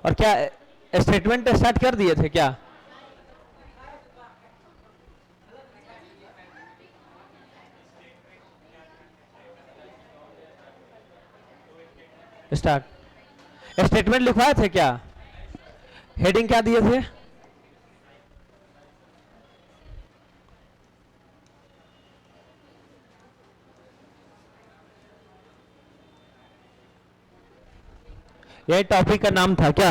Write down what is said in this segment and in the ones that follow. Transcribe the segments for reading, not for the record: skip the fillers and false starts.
और क्या statement start कर दिए थे क्या? स्टार्ट स्टेटमेंट लिखवाए थे क्या? हेडिंग क्या दिए थे? यही टॉपिक का नाम था क्या?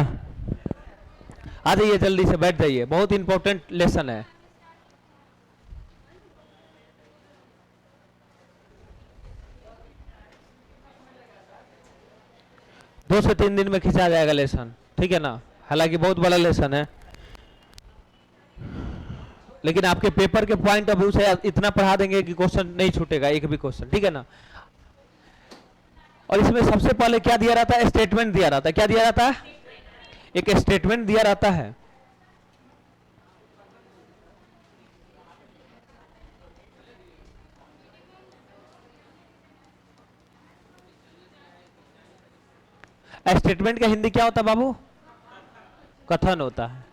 आ जाइए जल्दी से बैठ जाइए, बहुत इंपॉर्टेंट लेसन है। दो से तीन दिन में खिंचा जाएगा लेसन, ठीक है ना? हालांकि बहुत बड़ा लेसन है, लेकिन आपके पेपर के पॉइंट ऑफ व्यू से इतना पढ़ा देंगे कि क्वेश्चन नहीं छूटेगा, एक भी क्वेश्चन, ठीक है ना? और इसमें सबसे पहले क्या दिया रहता है? स्टेटमेंट दिया रहता है। क्या दिया रहता है? एक स्टेटमेंट दिया रहता है। स्टेटमेंट का हिंदी क्या होता है बाबू? कथन होता है।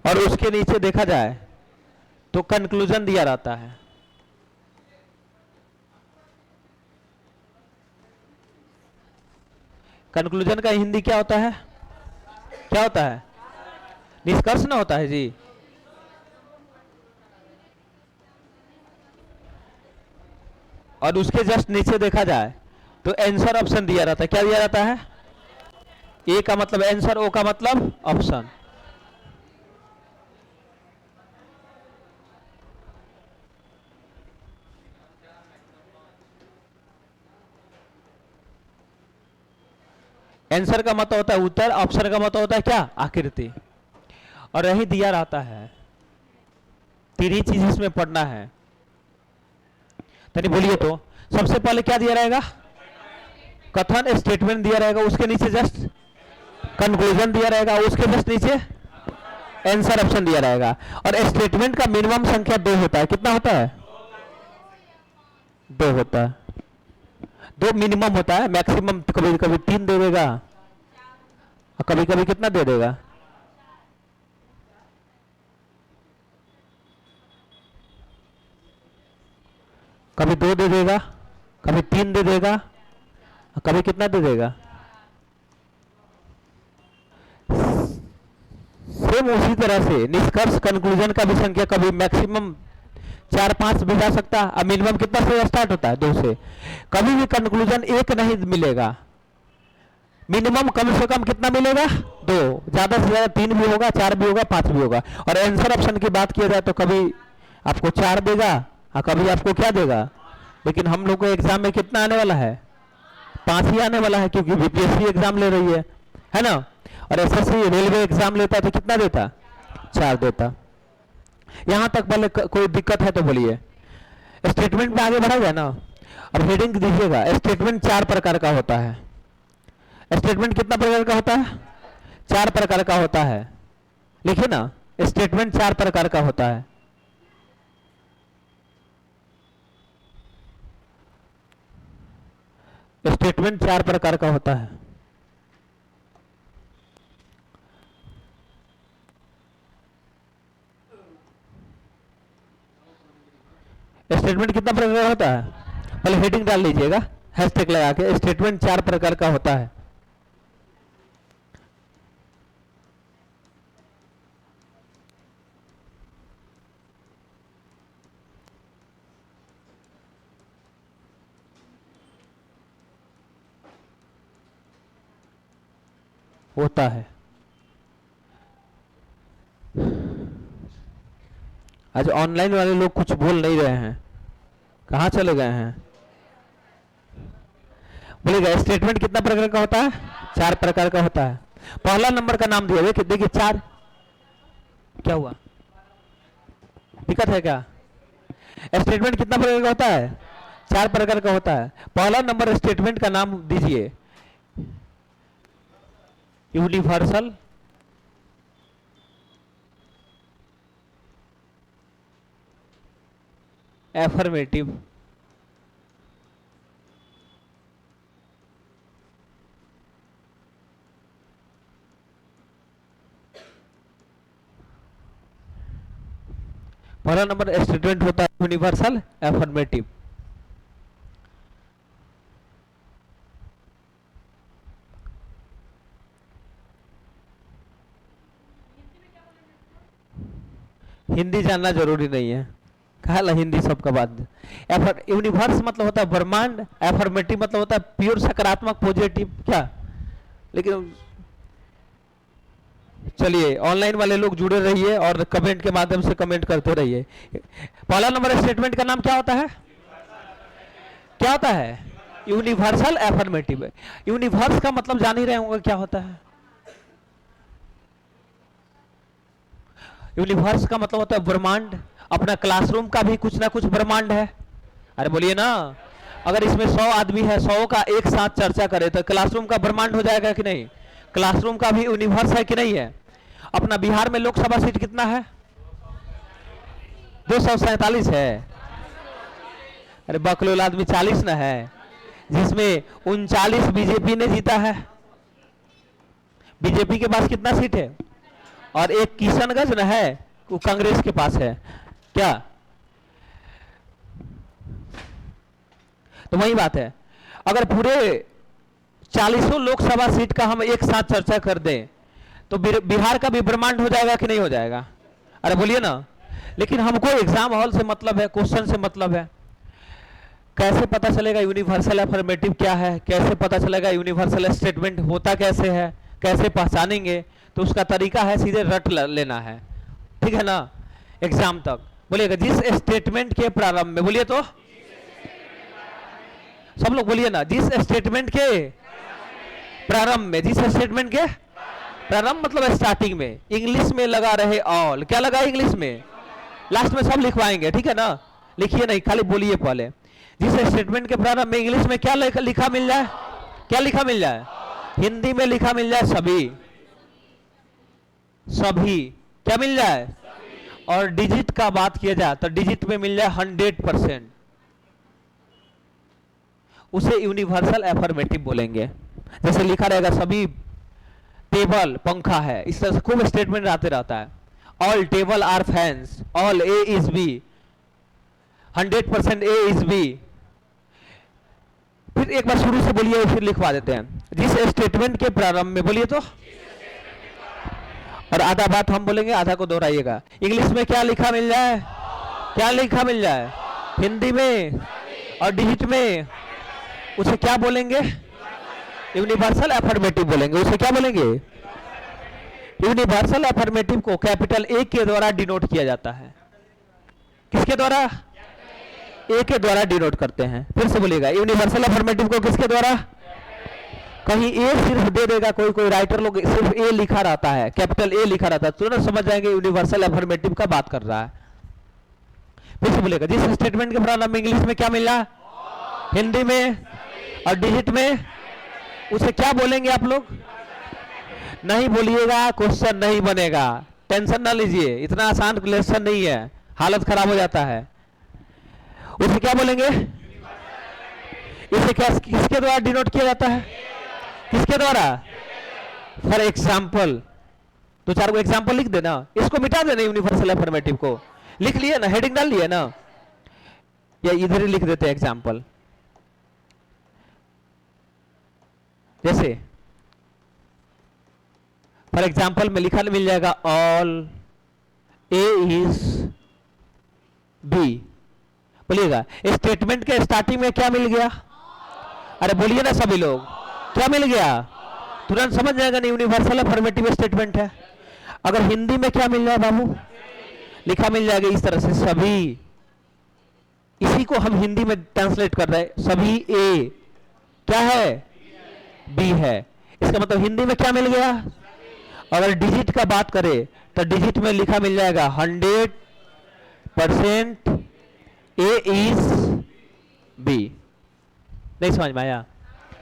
और उसके नीचे देखा जाए तो कंक्लूजन दिया रहता है। कंक्लूजन का हिंदी क्या होता है? क्या होता है? निष्कर्ष ना होता है जी। और उसके जस्ट नीचे देखा जाए तो आंसर ऑप्शन दिया रहता है। क्या दिया रहता है? ए का मतलब आंसर, ओ का मतलब ऑप्शन। आंसर का मतलब होता है उत्तर, ऑप्शन का मतलब होता है क्या? आकृति। और यही दिया रहता है। तीन ही चीज इसमें पढ़ना है। तनी बोलिए तो, सबसे पहले क्या दिया रहेगा? कथन स्टेटमेंट दिया रहेगा, उसके नीचे जस्ट कंक्लूजन दिया रहेगा, उसके जस्ट नीचे आंसर ऑप्शन दिया रहेगा। और स्टेटमेंट का मिनिमम संख्या 2 होता है। कितना होता है? 2 होता है। 2 मिनिमम होता है, मैक्सिमम कभी कभी 3 दे देगा और कभी कभी कितना दे देगा? कभी 2 दे देगा, कभी 3 दे देगा और कभी कितना दे देगा? सेम उसी तरह से निष्कर्ष कंक्लूजन का भी संख्या कभी मैक्सिमम 4-5 भी जा सकता है। अब मिनिमम कितना से स्टार्ट होता है? 2 से। कभी भी कंक्लूजन एक नहीं मिलेगा, मिनिमम कम से कम कितना मिलेगा? 2। ज्यादा से ज्यादा 3 भी होगा, 4 भी होगा, 5 भी होगा। और आंसर ऑप्शन की बात किया जाए तो कभी आपको 4 देगा और कभी आपको क्या देगा? लेकिन हम लोग को एग्जाम में कितना आने वाला है? 5 ही आने वाला है, क्योंकि बीपीएससी एग्जाम ले रही है ना? और एसएससी रेलवे एग्जाम लेता तो कितना देता? 4 देता। यहां तक पहले कोई दिक्कत है तो बोलिए। स्टेटमेंट में आगे बढ़ा जाए ना। अब हेडिंग दीजिएगा, स्टेटमेंट 4 प्रकार का होता है। स्टेटमेंट कितना प्रकार का होता है? 4 प्रकार का होता है। लिखिए ना, स्टेटमेंट 4 प्रकार का होता है। स्टेटमेंट 4 प्रकार का होता है। स्टेटमेंट कितना प्रकार का होता है? पहले हेडिंग डाल लीजिएगा, हैशटैग लगा के, स्टेटमेंट 4 प्रकार का होता है। होता है। आज ऑनलाइन वाले लोग कुछ बोल नहीं रहे हैं, कहाँ चले गए हैं? बोलिएगा, स्टेटमेंट कितना प्रकार का होता है? 4 प्रकार का होता है। पहला नंबर का नाम दिया, देखिए 4। क्या हुआ, दिक्कत है क्या? स्टेटमेंट कितना प्रकार का होता है? 4 प्रकार का होता है। पहला नंबर स्टेटमेंट का नाम दीजिए, यूनिवर्सल एफर्मेटिव पहला नंबर स्टेटमेंट होता है यूनिवर्सल एफर्मेटिव। हिंदी जानना जरूरी नहीं है, कहा हिंदी सबका बात। यूनिवर्स मतलब होता है ब्रह्मांड, एफर्मेटिव मतलब होता है प्योर सकारात्मक पॉजिटिव क्या। लेकिन चलिए ऑनलाइन वाले लोग जुड़े रहिए और कमेंट के माध्यम से कमेंट करते रहिए। पहला नंबर स्टेटमेंट का नाम क्या होता है, क्या होता है, यूनिवर्सल एफर्मेटिव। यूनिवर्स का मतलब जान ही रहे होंगे क्या होता है। यूनिवर्स का मतलब होता है ब्रह्मांड। अपना क्लासरूम का भी कुछ ना कुछ ब्रह्मांड है। अरे बोलिए ना, अगर इसमें 100 आदमी है, 100 का एक साथ चर्चा करे तो क्लासरूम का ब्रह्मांड हो जाएगा कि नहीं। क्लासरूम का भी यूनिवर्स है कि नहीं है। अपना बिहार में लोकसभा सीट कितना है, 247 है। अरे बकलोल आदमी 40 ना है, जिसमें 39 बीजेपी ने जीता है। बीजेपी के पास कितना सीट है, और एक किशनगंज न है वो कांग्रेस के पास है क्या। तो वही बात है, अगर पूरे 40 लोकसभा सीट का हम एक साथ चर्चा कर दें तो बिहार का भी ब्रह्मांड हो जाएगा कि नहीं हो जाएगा। अरे बोलिए ना। लेकिन हमको एग्जाम हॉल से मतलब है, क्वेश्चन से मतलब है। कैसे पता चलेगा यूनिवर्सल एफर्मेटिव क्या है, कैसे पता चलेगा यूनिवर्सल स्टेटमेंट होता कैसे है, कैसे पहचानेंगे। तो उसका तरीका है सीधे रट लेना है, ठीक है ना। एग्जाम तक बोलिएगा जिस स्टेटमेंट के प्रारंभ में, बोलिए तो सब लोग बोलिए ना, जिस स्टेटमेंट के प्रारंभ में, जिस स्टेटमेंट के प्रारंभ मतलब स्टार्टिंग में इंग्लिश में लगा रहे ऑल। क्या लगा इंग्लिश में, लास्ट में सब लिखवाएंगे, ठीक है ना। लिखिए नहीं, खाली बोलिए पहले। जिस स्टेटमेंट के प्रारंभ में इंग्लिश में क्या लिखा मिल जाए, क्या लिखा मिल जाए, हिंदी में लिखा मिल जाए सभी, सभी क्या मिल जाए। और डिजिट का बात किया जाए तो डिजिट में मिल जाए 100%, उसे यूनिवर्सल एफर्मेटिव बोलेंगे। जैसे लिखा रहेगा सभी टेबल पंखा है, इस तरह से खूब स्टेटमेंट आते रहता है। All table are fans, all A is B, 100% A is B. फिर एक बार शुरू से बोलिए, फिर लिखवा देते हैं। जिस स्टेटमेंट के प्रारंभ में, बोलिए तो, और आधा बात हम बोलेंगे, आधा को दोहराइएगा। इंग्लिश में क्या लिखा मिल जाए, क्या लिखा मिल जाए, हिंदी में और डिजिट में, उसे क्या बोलेंगे, यूनिवर्सल एफर्मेटिव बोलेंगे। उसे क्या बोलेंगे, यूनिवर्सल एफर्मेटिव को कैपिटल ए के द्वारा डिनोट किया जाता है। किसके द्वारा, ए के द्वारा डिनोट करते हैं। फिर से बोलिएगा, यूनिवर्सल एफर्मेटिव को किसके द्वारा, कहीं ए सिर्फ दे देगा, कोई कोई राइटर लोग सिर्फ ए लिखा रहता है, कैपिटल ए लिखा रहता है, तुरंत समझ जाएंगे यूनिवर्सल एफर्मेटिव का बात कर रहा है। फिर से बोलेगा, जिस स्टेटमेंट के प्रारंभ में इंग्लिश में क्या मिला, हिंदी में और डिजिट में, उसे क्या बोलेंगे आप लोग। नहीं बोलिएगा क्वेश्चन नहीं बनेगा, टेंशन ना लीजिए, इतना आसान क्वेश्चन नहीं है, हालत खराब हो जाता है। उसे क्या बोलेंगे, इसे क्या किसके द्वारा डिनोट किया जाता है, किसके द्वारा। फॉर एग्जाम्पल, दो चार को एग्जाम्पल लिख देना, इसको मिटा देना यूनिवर्सल एफर्मेटिव को। लिख लिए ना, हेडिंग डाल लिए ना, या इधर ही लिख देते हैं एग्जाम्पल। जैसे फॉर एग्जाम्पल में लिखा मिल जाएगा ऑल ए इज बी। बोलिएगा स्टेटमेंट के स्टार्टिंग में क्या मिल गया, अरे बोलिए ना सभी लोग, क्या मिल गया, तुरंत समझ जाएगा नहीं, यूनिवर्सल एफर्मेटिव स्टेटमेंट है। अगर हिंदी में क्या मिल जाए बाबू, लिखा मिल जाएगा इस तरह से सभी, इसी को हम हिंदी में ट्रांसलेट कर रहे हैं, सभी ए क्या है, बी है। इसका मतलब हिंदी में क्या मिल गया। अगर डिजिट का बात करें तो डिजिट में लिखा मिल जाएगा 100% ए इज बी। नहीं समझ में आया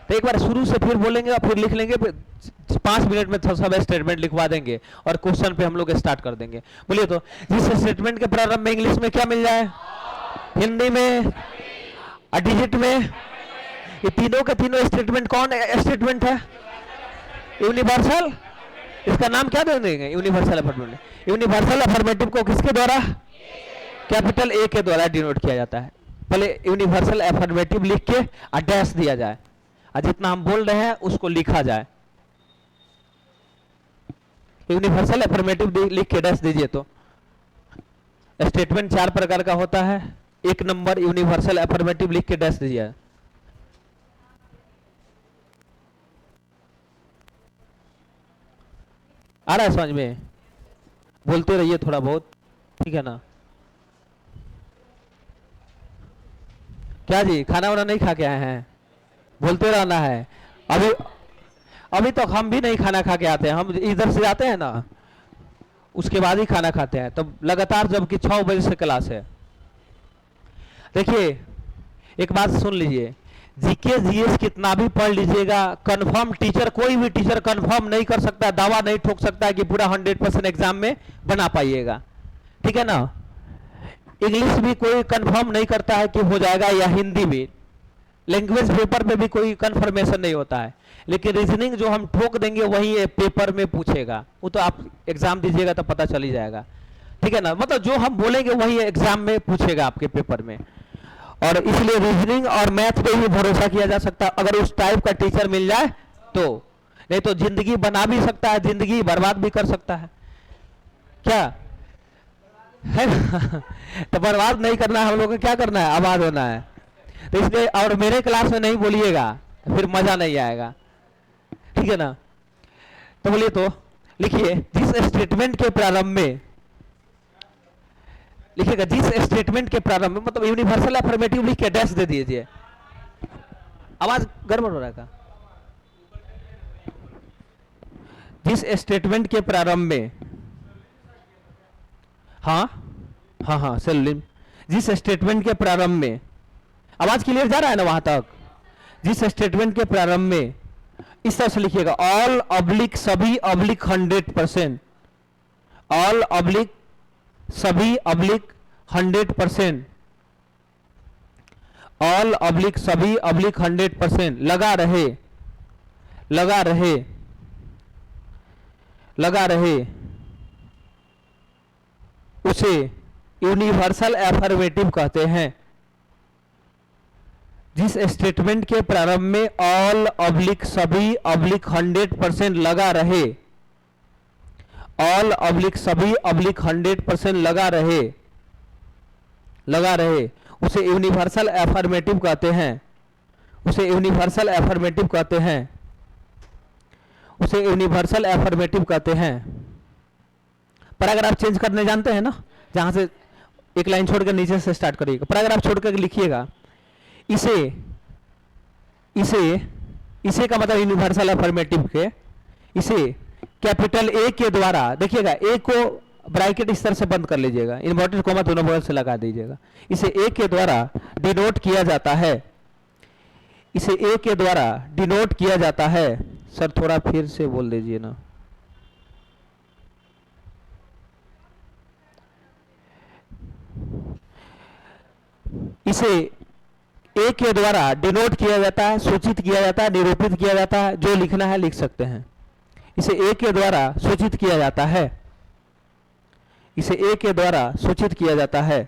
तो एक बार शुरू से फिर बोलेंगे और फिर लिख लेंगे, 5 मिनट में सब स्टेटमेंट लिखवा देंगे और क्वेश्चन पे हम लोग स्टार्ट कर देंगे। बोलिए तो, जिस स्टेटमेंट के प्रारंभ में इंग्लिश में क्या मिल जाए, हिंदी में और डिजिट में, ये तीनों के तीनों स्टेटमेंट कौन स्टेटमेंट है, यूनिवर्सल। इसका नाम क्या दे देंगे, यूनिवर्सल एफर्मेटिव। यूनिवर्सल एफर्मेटिव को किसके द्वारा, कैपिटल ए के द्वारा डिनोट किया जाता है। पहले यूनिवर्सल एफर्मेटिव लिख के और डैश दिया जाए और जितना हम बोल रहे हैं उसको लिखा जाए। यूनिवर्सल एफर्मेटिव लिख के डैश दीजिए। तो स्टेटमेंट 4 प्रकार का होता है। 1 नंबर यूनिवर्सल एफर्मेटिव लिख के डैश दीजिए। आ रहा है समझ में? बोलते रहिए थोड़ा बहुत, ठीक है ना? क्या जी, खाना वाना नहीं खा के आए हैं? बोलते रहना है। अभी तो हम भी नहीं खाना खा के आते हैं, हम इधर से आते हैं ना, उसके बाद ही खाना खाते हैं। तो लगातार जबकि 6 बजे से क्लास है। देखिए एक बात सुन लीजिए, जीके जीएस कितना भी पढ़ लीजिएगा, कंफर्म टीचर, कोई भी टीचर कंफर्म नहीं कर सकता, दावा नहीं ठोक सकता है कि पूरा 100% एग्जाम में बना पाइएगा, ठीक है ना? इंग्लिश भी कोई कंफर्म नहीं करता है कि हो जाएगा, या हिंदी भी, लैंग्वेज पेपर में भी कोई कंफर्मेशन नहीं होता है। लेकिन रीजनिंग जो हम ठोक देंगे वही पेपर में पूछेगा, वो तो आप एग्जाम दीजिएगा तो पता चल ही जाएगा, ठीक है ना? मतलब जो हम बोलेंगे वही एग्जाम में पूछेगा आपके पेपर में। और इसलिए रीजनिंग और मैथ पे ही भरोसा किया जा सकता है, अगर उस टाइप का टीचर मिल जाए तो। नहीं तो जिंदगी बना भी सकता है, जिंदगी बर्बाद भी कर सकता है, क्या है ना? तो बर्बाद नहीं करना है, हम लोग को क्या करना है, आबाद होना है। तो इसलिए और मेरे क्लास में नहीं बोलिएगा, फिर मजा नहीं आएगा, ठीक है ना? तो बोलिए, तो लिखिए, जिस स्टेटमेंट के प्रारंभ में, लिखिएगा जिस स्टेटमेंट के प्रारंभ में, मतलब यूनिवर्सल अफर्मेटिव लिख के डैश दे दीजिए। आवाज गड़बड़ हो रहा है का? जिस स्टेटमेंट के प्रारंभ में, हाँ सेल, जिस स्टेटमेंट के प्रारंभ में, आवाज क्लियर जा रहा है ना वहां तक? जिस स्टेटमेंट के प्रारंभ में, इस तरह से लिखिएगा, ऑल ऑब्लिक सभी ऑब्लिक 100%, ऑल ऑब्लिक सभी ऑब्लिक 100%, ऑल ऑब्लिक सभी ऑब्लिक 100% लगा रहे, लगा रहे, लगा रहे, उसे यूनिवर्सल एफर्मेटिव कहते हैं। जिस स्टेटमेंट के प्रारंभ में ऑल ऑब्लिक सभी ऑब्लिक 100% लगा रहे, ऑल ऑब्लिक सभी ऑब्लिक 100% लगा रहे, लगा रहे, उसे यूनिवर्सल एफर्मेटिव कहते हैं, उसे यूनिवर्सल एफर्मेटिव कहते हैं, उसे यूनिवर्सल एफर्मेटिव कहते हैं। पैराग्राफ चेंज करने जानते हैं ना? जहां से एक लाइन छोड़कर नीचे से स्टार्ट करिएगा, पैराग्राफ छोड़कर लिखिएगा, इसे, इसे, इसे का मतलब यूनिवर्सल एफर्मेटिव के, इसे कैपिटल ए के द्वारा, देखिएगा ए को ब्रैकेट इस तरह से बंद कर लीजिएगा, इन्वर्टेड कॉमा दोनों बगल से लगा दीजिएगा, इसे ए के द्वारा डिनोट किया जाता है, इसे ए के द्वारा डिनोट किया जाता है। सर थोड़ा फिर से बोल दीजिए ना। इसे ए के द्वारा डिनोट किया जाता है, सूचित किया जाता है, निरूपित किया जाता है, जो लिखना है लिख सकते हैं। इसे ए के द्वारा सूचित किया जाता है, इसे ए के द्वारा सूचित किया जाता है।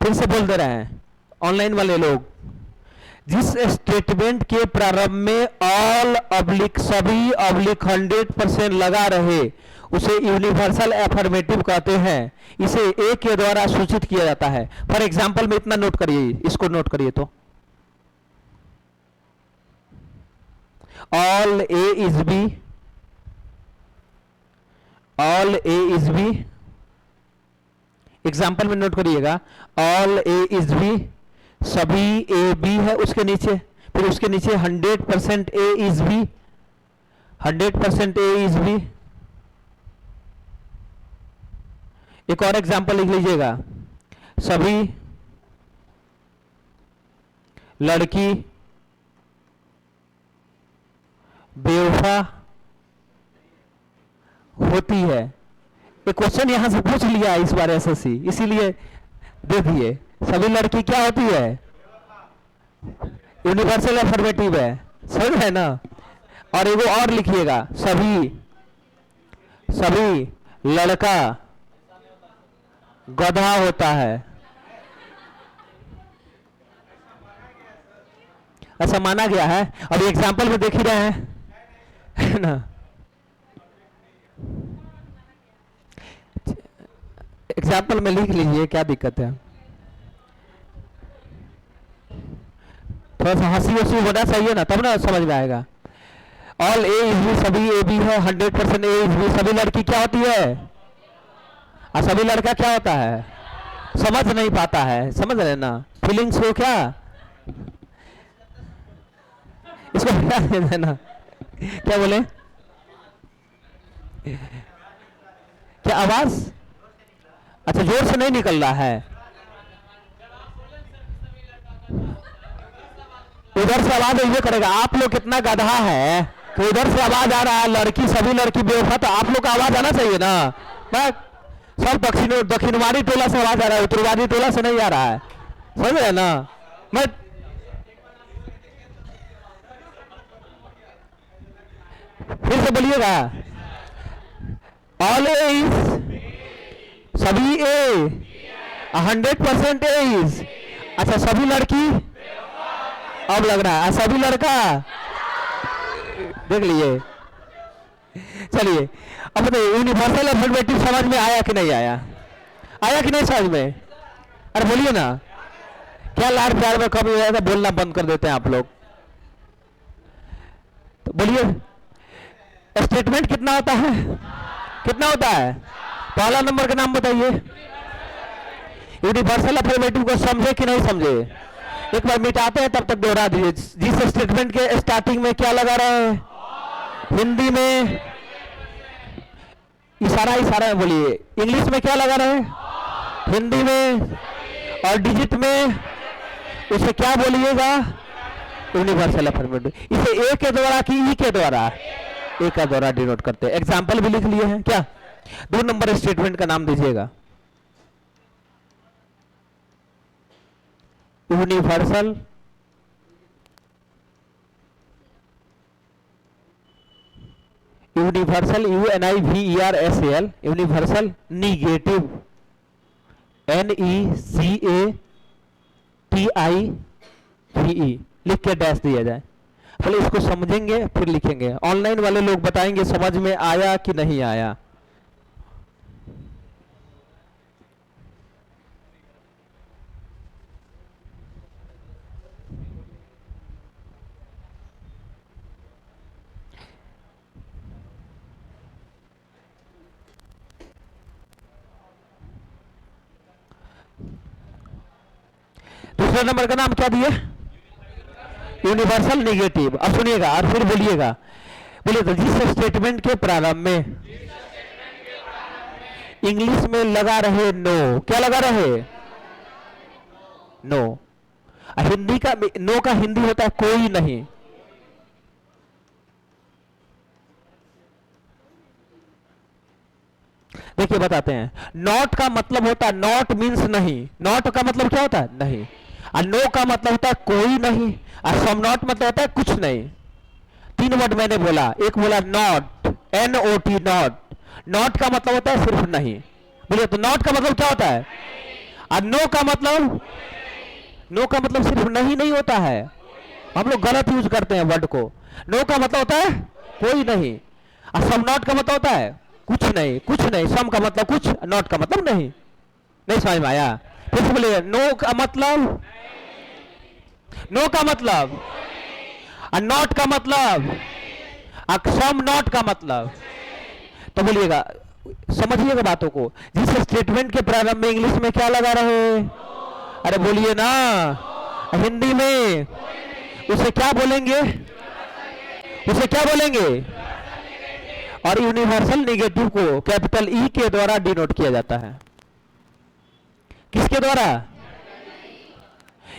फिर से बोल दे रहे हैं ऑनलाइन वाले लोग, जिस स्टेटमेंट के प्रारंभ में ऑल ऑब्लिक सभी ऑब्लिक 100% लगा रहे, उसे यूनिवर्सल एफर्मेटिव कहते हैं, इसे ए के द्वारा सूचित किया जाता है। फॉर एग्जाम्पल में इतना नोट करिए, इसको नोट करिए, तो all A is B, all A is B, example में नोट करिएगा, ऑल ए इज बी, सभी ए बी है, उसके नीचे, फिर उसके नीचे 100% A is B, 100% A is B. एक और एग्जाम्पल लिख लीजिएगा, सभी लड़की बेवफा होती है। एक क्वेश्चन यहां से पूछ लिया इस बार एसएससी, इसीलिए दे दिए, सभी लड़की क्या होती है, यूनिवर्सल एफर्मेटिव है, समझ है ना? और एगो और लिखिएगा, सभी, सभी लड़का गधा होता है। ऐसा माना गया है। अब एग्जाम्पल में देख ही रहे हैं, है ना। एग्जाम्पल में लिख लीजिए, क्या दिक्कत है। थोड़ा सा हंसी वसी होना चाहिए ना, तब ना समझ में आएगा। ऑल ए इज बी, सभी ए बी है। 100% ए इज बी, सभी लड़की क्या होती है और सभी लड़का क्या होता है। समझ नहीं पाता है, समझ रहे ना, फीलिंग्स को क्या, इसको हटा देना ना। क्या बोले, क्या आवाज, अच्छा जोर से नहीं निकल रहा है। उधर से आवाज ये करेगा। आप लोग कितना गधा है कि उधर से आवाज आ रहा है, लड़की सभी लड़की बेवफा, तो आप लोग का आवाज आना चाहिए ना। मैं सब दक्षिणवादी टोला से आवाज आ रहा है, उत्तरवादी टोला से नहीं आ रहा है, समझ रहे ना। मैं फिर से बोलिएगा। ऑल ए इज, सभी ए, 100% ए इज, अच्छा सभी लड़की, अब लग रहा है सभी लड़का, देख लीजिए। चलिए अब बताइए, यूनिवर्सल अफर्मेटिव समझ में आया कि नहीं आया, आया कि नहीं समझ में। अरे बोलिए ना, क्या लाड़ प्यार में कम हो जाता, बोलना बंद कर देते हैं आप लोग। तो बोलिए, स्टेटमेंट कितना होता है, कितना होता है। पहला नंबर का नाम बताइए। यूनिवर्सल अफर्मेटिव को समझे कि नहीं समझे, एक बार मिटाते हैं तब तक दोहरा दीजिए। जिस स्टेटमेंट के स्टार्टिंग में क्या लगा रहे हैं, हिंदी में इशारा, इशारा में बोलिए। इंग्लिश में क्या लगा रहे हैं, हिंदी में, और डिजिट में उसे क्या बोलिएगा, यूनिवर्सल अफर्मेटिव। इसे ए के द्वारा कि ई के द्वारा, ए का द्वारा डिनोट करते हैं। एग्जाम्पल भी लिख लिए हैं क्या। 2 नंबर स्टेटमेंट का नाम दीजिएगा। Universal universal UNIVERSAL, universal negative, NECATIVE, लिख के डैश दिया जाए। पहले इसको समझेंगे फिर लिखेंगे। ऑनलाइन वाले लोग बताएंगे समझ में आया कि नहीं आया। दूसरे नंबर का नाम क्या दिए, यूनिवर्सल नेगेटिव। अब सुनिएगा और फिर बोलिएगा। बोलिए तो, जिस स्टेटमेंट के प्रारंभ में इंग्लिश में लगा रहे नो, क्या लगा रहे, नो। हिंदी का, नो का हिंदी होता है कोई नहीं। देखिए बताते हैं, नॉट का मतलब होता है, नॉट मीन्स नहीं, नॉट का मतलब क्या होता है, नहीं। और नो का मतलब होता है कोई नहीं, और सम नॉट मतलब होता है कुछ नहीं। 3 वर्ड मैंने बोला, एक बोला नॉट, NOT, नॉट। नॉट का मतलब होता है सिर्फ नहीं। बोलिए तो, नॉट का मतलब क्या होता है, और नो का मतलब, नो का मतलब सिर्फ नहीं नहीं होता है। हम लोग गलत यूज करते हैं वर्ड को। नो का मतलब होता है कोई नहीं, और सम नॉट का मतलब होता है कुछ नहीं, कुछ नहीं। सम का मतलब कुछ, नॉट का मतलब नहीं। नहीं समझ में आया, फिर से बोलिए। नो का मतलब, नो का मतलब, और नॉट का मतलब, और सम नॉट का मतलब। तो बोलिएगा, समझिएगा बातों को। जिस स्टेटमेंट के प्रारंभ में इंग्लिश में क्या लगा रहे, अरे बोलिए ना, हिंदी में उसे क्या बोलेंगे, उसे क्या बोलेंगे। और यूनिवर्सल नेगेटिव को कैपिटल ई के द्वारा डिनोट किया जाता है। किसके द्वारा,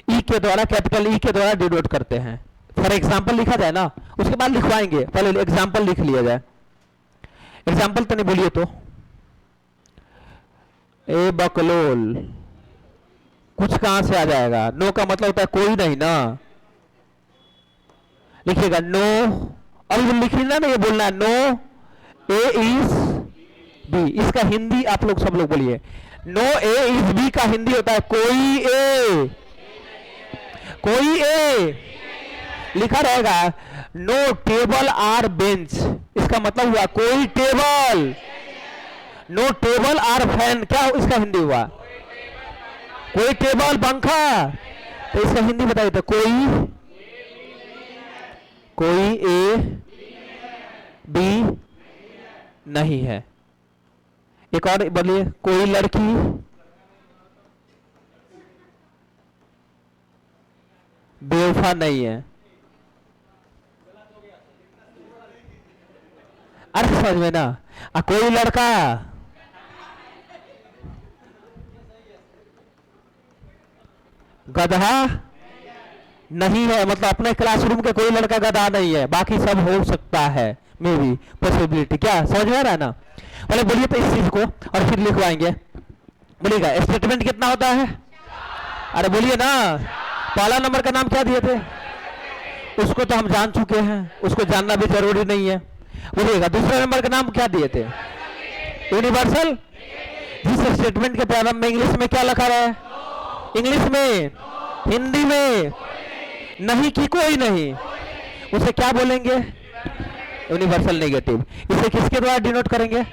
ई के द्वारा, कैपिटल ई के द्वारा डिनोट करते हैं। फॉर एग्जाम्पल लिखा जाए ना, उसके बाद लिखवाएंगे, पहले एग्जाम्पल लिख लिया जाए। एग्जाम्पल तो नहीं बोलिए तो, ए बकलोल, कुछ कहां से आ जाएगा। नो का मतलब होता है कोई नहीं ना, लिखिएगा नो। अब लिखना ना, ये बोलना है नो ए इज बी। इसका हिंदी आप लोग सब लोग बोलिए, नो ए इज बी का हिंदी होता है कोई ए, कोई ए लिखा रहेगा। नो टेबल आर बेंच, इसका मतलब हुआ कोई table. No table are fan, क्या इसका हिंदी हुआ? कोई टेबल पंखा। तो इसका हिंदी बताइए तो कोई ए बी नहीं है। एक और बोलिए, कोई लड़की बेवफा नहीं है। अर्थ समझ में ना? कोई लड़का गधा नहीं है, मतलब अपने क्लासरूम के कोई लड़का गधा नहीं है, बाकी सब हो सकता है, मे बी पॉसिबिलिटी। क्या समझ में आ रहा है ना? पहले बोलिए तो इस चीज को और फिर लिखवाएंगे। बोलिएगा स्टेटमेंट कितना होता है? अरे बोलिए ना। पहला नंबर का नाम क्या दिए थे? उसको तो हम जान चुके हैं, उसको जानना भी जरूरी नहीं है। बोलिएगा दूसरा नंबर का नाम क्या दिए थे? यूनिवर्सल। जिस स्टेटमेंट के प्रारंभ में इंग्लिश में क्या लिखा रहा है? इंग्लिश में, हिंदी में नहीं की कोई नहीं, उसे क्या बोलेंगे? Universal negative. इसे किसके द्वारा डिनोट करेंगे?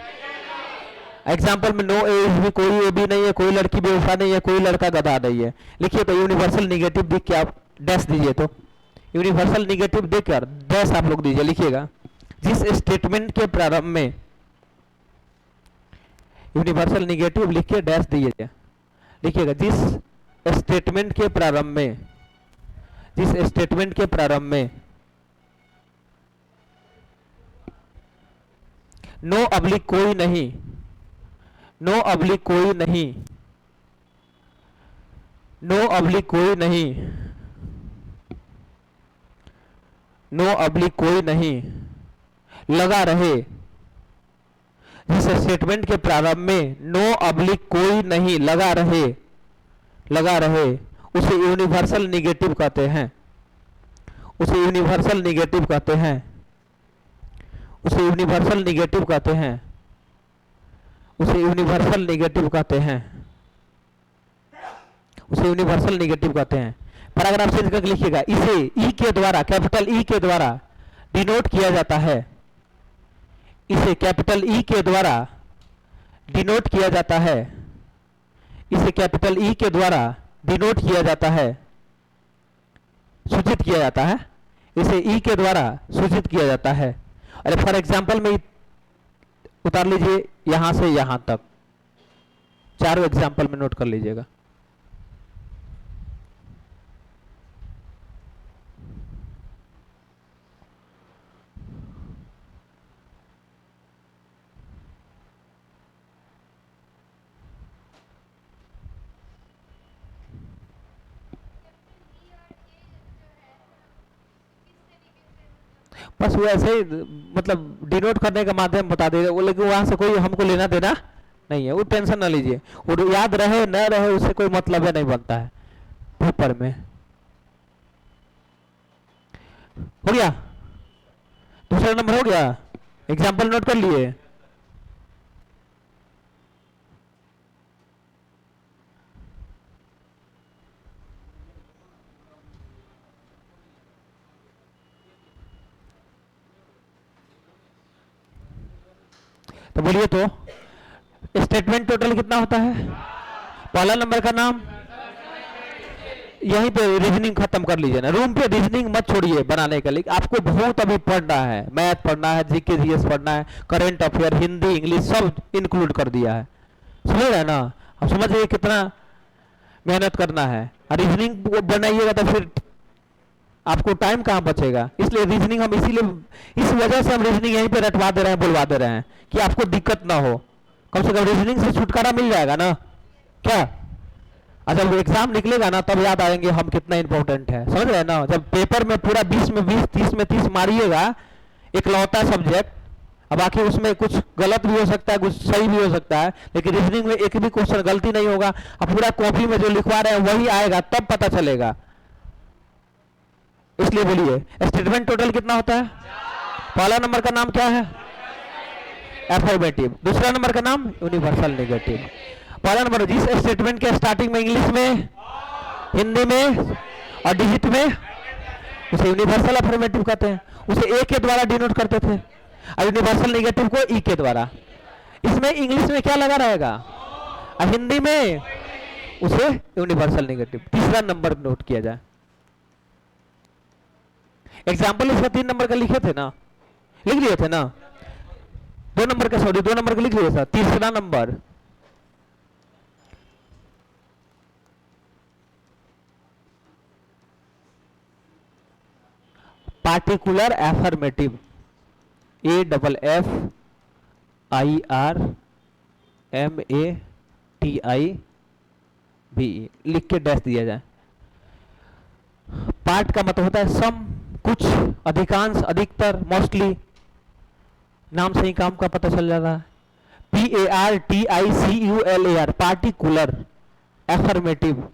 एग्जाम्पल में नो ए भी, कोई ए भी नहीं है, कोई लड़की बेवफा नहीं है, कोई लड़का गधा नहीं है। लिखिए तो यूनिवर्सल नेगेटिव देख के आप डैश दीजिए, तो यूनिवर्सल नेगेटिव देकर डैश आप लोग दीजिए। लिखिएगा जिस स्टेटमेंट के प्रारंभ में यूनिवर्सल नेगेटिव लिख के डैश दीजिए। लिखिएगा जिस स्टेटमेंट के प्रारंभ में, जिस स्टेटमेंट के प्रारंभ में नो अब्लिक कोई नहीं, नो अब्लिक कोई नहीं, नो अब्लिक कोई नहीं, नो अब्लिक कोई नहीं लगा रहे। जिस स्टेटमेंट के प्रारंभ में नो अब्लिक कोई नहीं लगा रहे, लगा रहे, उसे यूनिवर्सल नेगेटिव कहते हैं, उसे यूनिवर्सल नेगेटिव कहते हैं, उसे यूनिवर्सल नेगेटिव कहते हैं, उसे यूनिवर्सल नेगेटिव कहते हैं, उसे यूनिवर्सल नेगेटिव कहते हैं। पैराग्राफ चेंज करके लिखिएगा इसे ई के द्वारा, कैपिटल ई के द्वारा डिनोट किया जाता है, इसे कैपिटल ई के द्वारा डिनोट किया जाता है, इसे कैपिटल ई के द्वारा डिनोट किया जाता है, सूचित किया जाता है, इसे ई के द्वारा सूचित किया जाता है। अरे फॉर एग्जाम्पल में उतार लीजिए यहां से यहां तक, चारों एग्जाम्पल में नोट कर लीजिएगा। बस वो ऐसे ही मतलब डिनोट करने का माध्यम बता देगा वो, लेकिन वहां से कोई हमको लेना देना नहीं है, वो टेंशन ना लीजिए। वो याद रहे न रहे उससे कोई मतलब नहीं बनता है पेपर में। हो गया? दूसरा नंबर हो गया? एग्जाम्पल नोट कर लिए? तो बोलिए तो स्टेटमेंट टोटल कितना होता है? पहला नंबर का नाम, यहीं पे रीजनिंग खत्म कर लीजिए ना, रूम पे रीजनिंग मत छोड़िए बनाने के लिए। आपको बहुत अभी पढ़ना है, मैथ पढ़ना है, जीके जीएस पढ़ना है, करंट अफेयर, हिंदी, इंग्लिश सब इंक्लूड कर दिया है, समझ रहे हैं ना? अब समझिए कितना मेहनत करना है। रीजनिंग बनाइएगा तो फिर आपको टाइम कहां बचेगा। इसलिए रीजनिंग हम इसीलिए, इस वजह से हम रीजनिंग यहीं पे रटवा दे रहे हैं, बुलवा दे रहे हैं कि आपको दिक्कत ना हो। कम से कम रीजनिंग से छुटकारा मिल जाएगा ना क्या? जब एग्जाम निकलेगा ना तब याद आएंगे हम कितना इंपॉर्टेंट है, समझ रहे हैं ना? जब पेपर में पूरा 20 में 20, 30 में 30 मारिएगा, इकलौता सब्जेक्ट, अब बाकी उसमें कुछ गलत भी हो सकता है, कुछ सही भी हो सकता है, लेकिन रीजनिंग में एक भी क्वेश्चन गलती नहीं होगा। अब पूरा कॉपी में जो लिखवा रहे हैं वही आएगा, तब पता चलेगा। इसलिए बोलिए स्टेटमेंट टोटल कितना होता है? पहला नंबर का नाम क्या है? अफर्मेटिव। दूसरा नंबर का नाम यूनिवर्सल नेगेटिव। पहला नंबर, जिस स्टेटमेंट के स्टार्टिंग में इंग्लिश में, हिंदी में और डिजिट में, उसे यूनिवर्सल अफर्मेटिव कहते हैं। उसे ए के द्वारा डिनोट करते थे, और यूनिवर्सल नेगेटिव को ई के द्वारा। इसमें इंग्लिश में क्या लगा रहेगा, और हिंदी में उसे यूनिवर्सल नेगेटिव। तीसरा नंबर नोट किया जाए। एग्जाम्पल इसका 3 नंबर का लिखे थे ना, लिख लिए थे ना, 2 नंबर का, सॉरी 2 नंबर का लिख लिए था। तीसरा नंबर, पार्टिकुलर एफर्मेटिव, AFFIRMATIVE लिख के डैश दिया जाए। पार्ट का मतलब होता है सम, कुछ, अधिकांश, अधिकतर, मोस्टली। नाम से ही काम का पता चल जाता है। PARTICULAR, particular affirmative.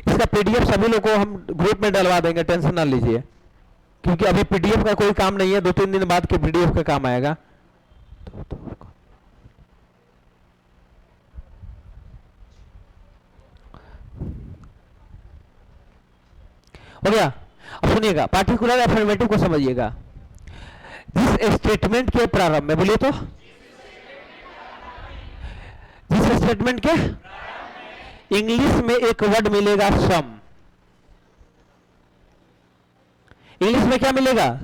इसका पीडीएफ सभी लोगों को हम ग्रुप में डलवा देंगे, टेंशन ना लीजिए, क्योंकि अभी पीडीएफ का कोई काम नहीं है, 2-3 दिन बाद के पीडीएफ का काम आएगा। हो गया। अब सुनिएगा, पार्टिकुलर एफर्मेटिव को समझिएगा। जिस स्टेटमेंट के प्रारंभ में, बोलिए तो, जिस स्टेटमेंट के इंग्लिश में एक वर्ड मिलेगा सम। इंग्लिश में क्या मिलेगा,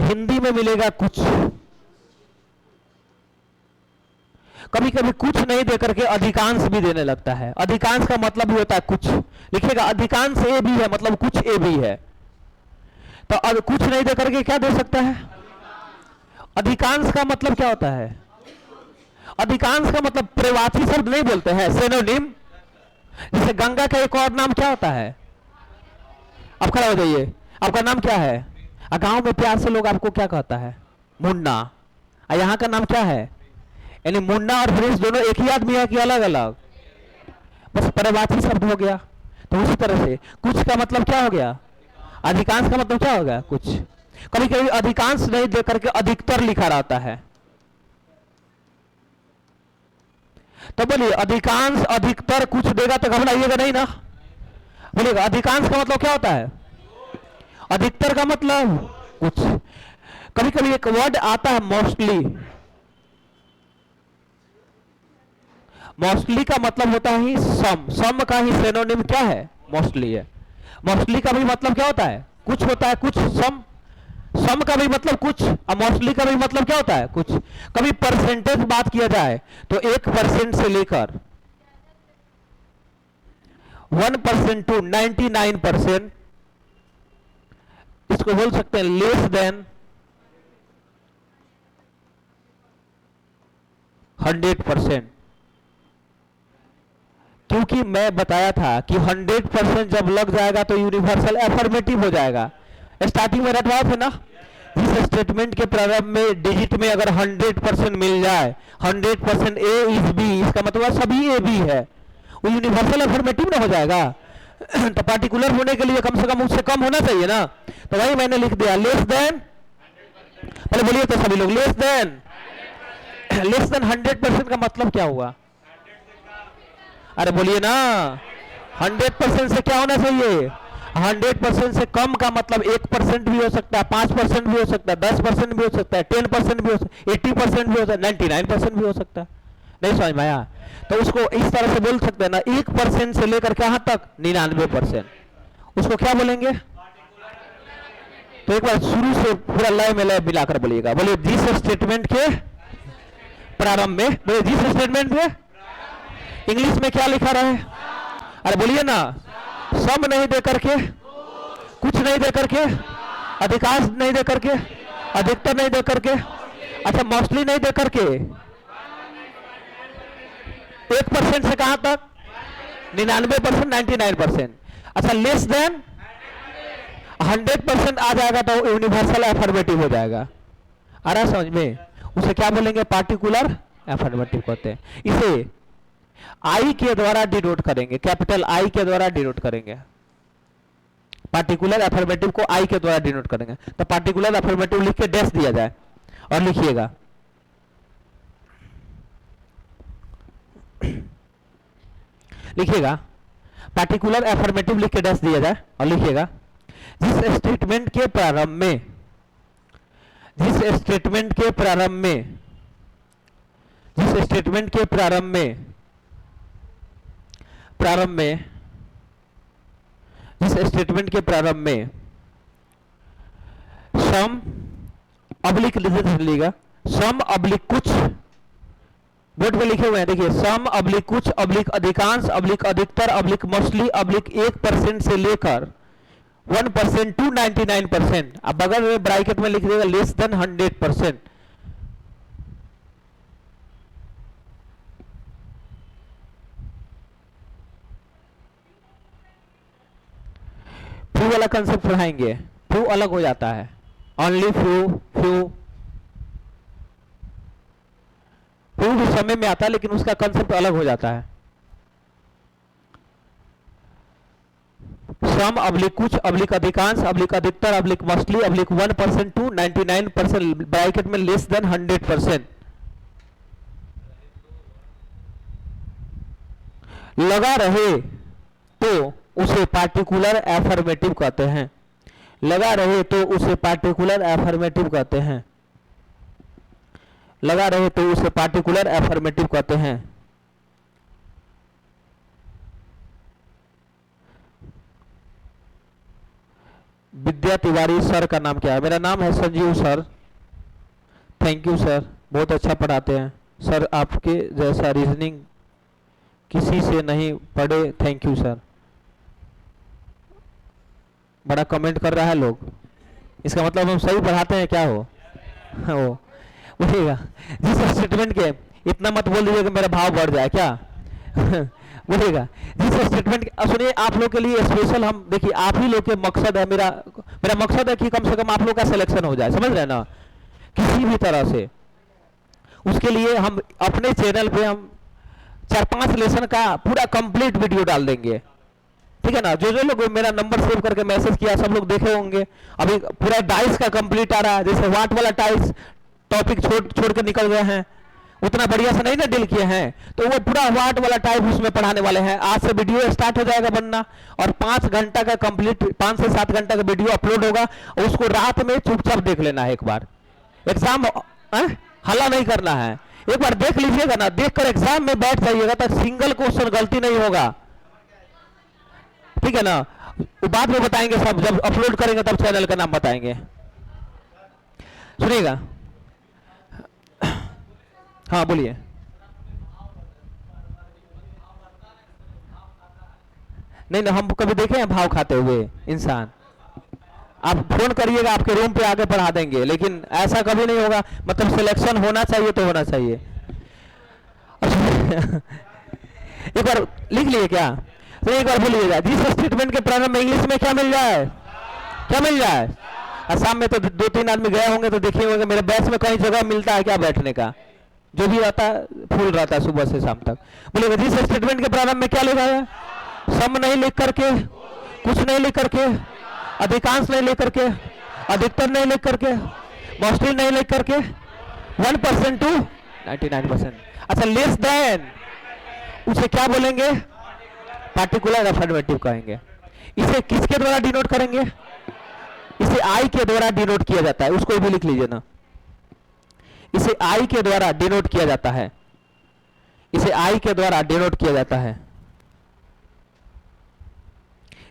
हिंदी में मिलेगा कुछ। कभी कभी कुछ नहीं देकर के अधिकांश भी देने लगता है। अधिकांश का मतलब भी होता है कुछ। लिखिएगा, अधिकांश ए भी है, मतलब कुछ ए भी है। तो अब कुछ नहीं देकर के क्या दे सकता है, अधिकांश का मतलब क्या होता है, अधिकांश का मतलब प्रवाची शब्द नहीं बोलते हैं, सिनोनिम। जैसे गंगा का एक और नाम क्या होता है, अब खड़ा हो जाइए, आपका नाम क्या है, गांव में प्यार से लोग आपको क्या कहता है, मुन्ना। और यहाँ का नाम क्या है, यानी मुन्ना और फ्रेंड्स दोनों एक ही आदमी है कि अलग अलग, बस प्रवाची शब्द हो गया। तो उसी तरह से कुछ का मतलब क्या हो गया, अधिकांश का मतलब क्या हो गया, कुछ। कभी कभी अधिकांश नहीं देकर के अधिकतर लिखा रहता है। तो बोलिए, अधिकांश, अधिकतर, कुछ देगा तो घबराइएगा नहीं ना। बोलिएगा, अधिकांश का मतलब क्या होता है, अधिकतर का मतलब कुछ। कभी कभी एक वर्ड आता है मोस्टली। मोस्टली का मतलब होता है सम। सम का ही सिनोनिम क्या है, मोस्टली है। मोस्टली का भी मतलब क्या होता है, कुछ होता है, कुछ। सम, सम का भी मतलब कुछ, और मोस्टली का भी मतलब क्या होता है, कुछ। कभी परसेंटेज बात किया जाए तो 1% से लेकर 1% टू 99%, इसको बोल सकते हैं लेस देन 100%। क्योंकि मैं बताया था कि 100% जब लग जाएगा तो यूनिवर्सल एफर्मेटिव हो जाएगा। स्टार्टिंग में रटवाए थे ना, जिस स्टेटमेंट के प्रारंभ में डिजिट में अगर 100% मिल जाए, 100% ए इज बी, इसका मतलब सभी ए बी है, वो यूनिवर्सल एफर्मेटिव ना हो जाएगा। तो पार्टिकुलर होने के लिए कम से कम उससे कम होना चाहिए ना। तो वही मैंने लिख दिया, लेस देन, पहले बोलिए तो सभी लोग, लेस देन। लेस देन 100% का मतलब क्या हुआ, अरे बोलिए ना, 100% से क्या होना चाहिए, 100% से कम का मतलब 1% भी हो सकता है, 5% भी हो सकता है, 10% भी हो सकता है, 10% भी हो सकता है, 80% भी हो सकता है, 99% भी हो सकता है। नहीं समझ में आया, तो उसको इस तरह से बोल सकते हैं ना, 1% से लेकर कहां तक, 99%, उसको क्या बोलेंगे। तो एक बार शुरू से पूरा लय में लय मिलाकर बोलिएगा। बोलिए, जिस स्टेटमेंट के प्रारंभ में, बोलिए जिस स्टेटमेंट में, इंग्लिश में क्या लिखा रहा है, अरे बोलिए ना, सम नहीं दे करके, कुछ नहीं दे करके, अधिकांश नहीं दे करके, अधिकतर नहीं दे करके, अच्छा मोस्टली नहीं दे करके, 1% से कहां तक, 99%, 99%। अच्छा लेस देन 100% आ जाएगा तो यूनिवर्सल एफर्मेटिव हो जाएगा। आ रहा समझ में, उसे क्या बोलेंगे, पार्टिकुलर एफर्मेटिव कहते हैं। इसे आई के द्वारा डिनोट करेंगे, कैपिटल आई के द्वारा डिनोट करेंगे। पार्टिकुलर अफर्मेटिव को आई के द्वारा डिनोट करेंगे। तो पार्टिकुलर अफर्मेटिव लिख के डैश दिया जाए और लिखिएगा लिखिएगा पार्टिकुलर अफर्मेटिव लिख के डैश दिया जाए और लिखिएगा जिस स्टेटमेंट के प्रारंभ में जिस स्टेटमेंट के प्रारंभ में जिस स्टेटमेंट के प्रारंभ में जिस स्टेटमेंट के प्रारंभ में सम अब्लिक लीजिएगा सम अब्लिक कुछ बोर्ड पे लिखे हुए हैं देखिए सम अब्लिक कुछ अब्लिक अधिकांश अब्लिक अधिकतर अब्लिक मोस्टली अब्लिक 1% से लेकर 1% टू 99%। अब बगल में ब्रैकेट में लिख देगा लेस देन 100%। फ्यू वाला कंसेप्ट पढ़ाएंगे, फ्यू अलग हो जाता है, ओनली फ्यू फ्यू फ्यू भी समय में आता है लेकिन उसका कंसेप्ट अलग हो जाता है। सम अब्लिक कुछ अब्लिक अधिकांश अब्लिक अधिकतर अब्लिक मोस्टली अब्लिक 1% टू 99% ब्रैकेट में लेस देन 100%। लगा रहे तो उसे पार्टिकुलर अफर्मेटिव कहते हैं। लगा रहे तो उसे पार्टिकुलर अफर्मेटिव कहते हैं। लगा रहे तो उसे पार्टिकुलर अफर्मेटिव कहते हैं। विद्या तिवारी सर का नाम क्या है? मेरा नाम है Sanjeev sir. Thank you sir, बहुत अच्छा पढ़ाते हैं सर, आपके जैसा रीजनिंग किसी से नहीं पढ़े। Thank you sir. बड़ा कमेंट कर रहा है लोग, इसका मतलब हम सही पढ़ाते हैं क्या? हो बोलिएगा जिस स्टेटमेंट के इतना मत बोल दीजिए कि मेरा भाव बढ़ जाए क्या? बोलिएगा जिस स्टेटमेंट के सुनिए आप लोग के लिए स्पेशल हम देखिए आप ही लोग के मकसद है, मेरा मकसद है कि कम से कम आप लोग का सिलेक्शन हो जाए, समझ रहे हैं ना, किसी भी तरह से। उसके लिए हम अपने चैनल पे हम 4-5 लेसन का पूरा कंप्लीट वीडियो डाल देंगे, ठीक है ना। जो लोग मेरा नंबर सेव करके मैसेज किया सब लोग देखे होंगे। अभी पूरा डाइस का कंप्लीट आ रहा है, जैसे वाट वाला टाइस टॉपिक छोड़ के निकल गए हैं, उतना बढ़िया से नहीं ना डील किए हैं, तो वो पूरा वाट वाला टाइप उसमें पढ़ाने वाले हैं। आज से वीडियो स्टार्ट हो जाएगा बनना और 5 घंटा का कंप्लीट 5 से 7 घंटा का वीडियो अपलोड होगा। उसको रात में चुपचाप देख लेना है, एक बार एग्जाम हल्ला नहीं करना है, एक बार देख लीजिएगा ना, देखकर एग्जाम में बैठ जाइएगा तो सिंगल क्वेश्चन गलती नहीं होगा, ठीक है ना। बाद में बताएंगे सब, जब अपलोड करेंगे तब चैनल का नाम बताएंगे। सुनिएगा, हाँ बोलिए। नहीं ना, हम कभी देखे हैं भाव खाते हुए इंसान? आप फोन करिएगा, आपके रूम पे आके पढ़ा देंगे, लेकिन ऐसा कभी नहीं होगा। मतलब सिलेक्शन होना चाहिए तो होना चाहिए। एक बार लिख लिए क्या? तो एक बार बोलिएगा जिस स्टेटमेंट के प्रारंभ में इंग्लिश में क्या मिल जाए? क्या मिल जाए? असम में तो 2-3 आदमी गए होंगे तो देखे होंगे मेरे बैच में कहीं जगह मिलता है क्या बैठने का? जो भी रहता है फुल रहता है सुबह से शाम तक। बोलिएगा जिस स्टेटमेंट के प्रारंभ में क्या लिखा है? सम नहीं लिख करके, कुछ नहीं लिख करके, अधिकांश नहीं लिख करके, अधिकतर नहीं लिख करके, मोस्टली नहीं लिख करके, 1% टू 99%। अच्छा, लेस देन उसे क्या बोलेंगे? पार्टिकुलर अफर्मेटिव कहेंगे। इसे किसके द्वारा डिनोट करेंगे? इसे आई के द्वारा डिनोट किया जाता है, उसको भी लिख लीजिए ना। इसे आई के द्वारा डिनोट किया जाता है, इसे आई के द्वारा डिनोट किया जाता है,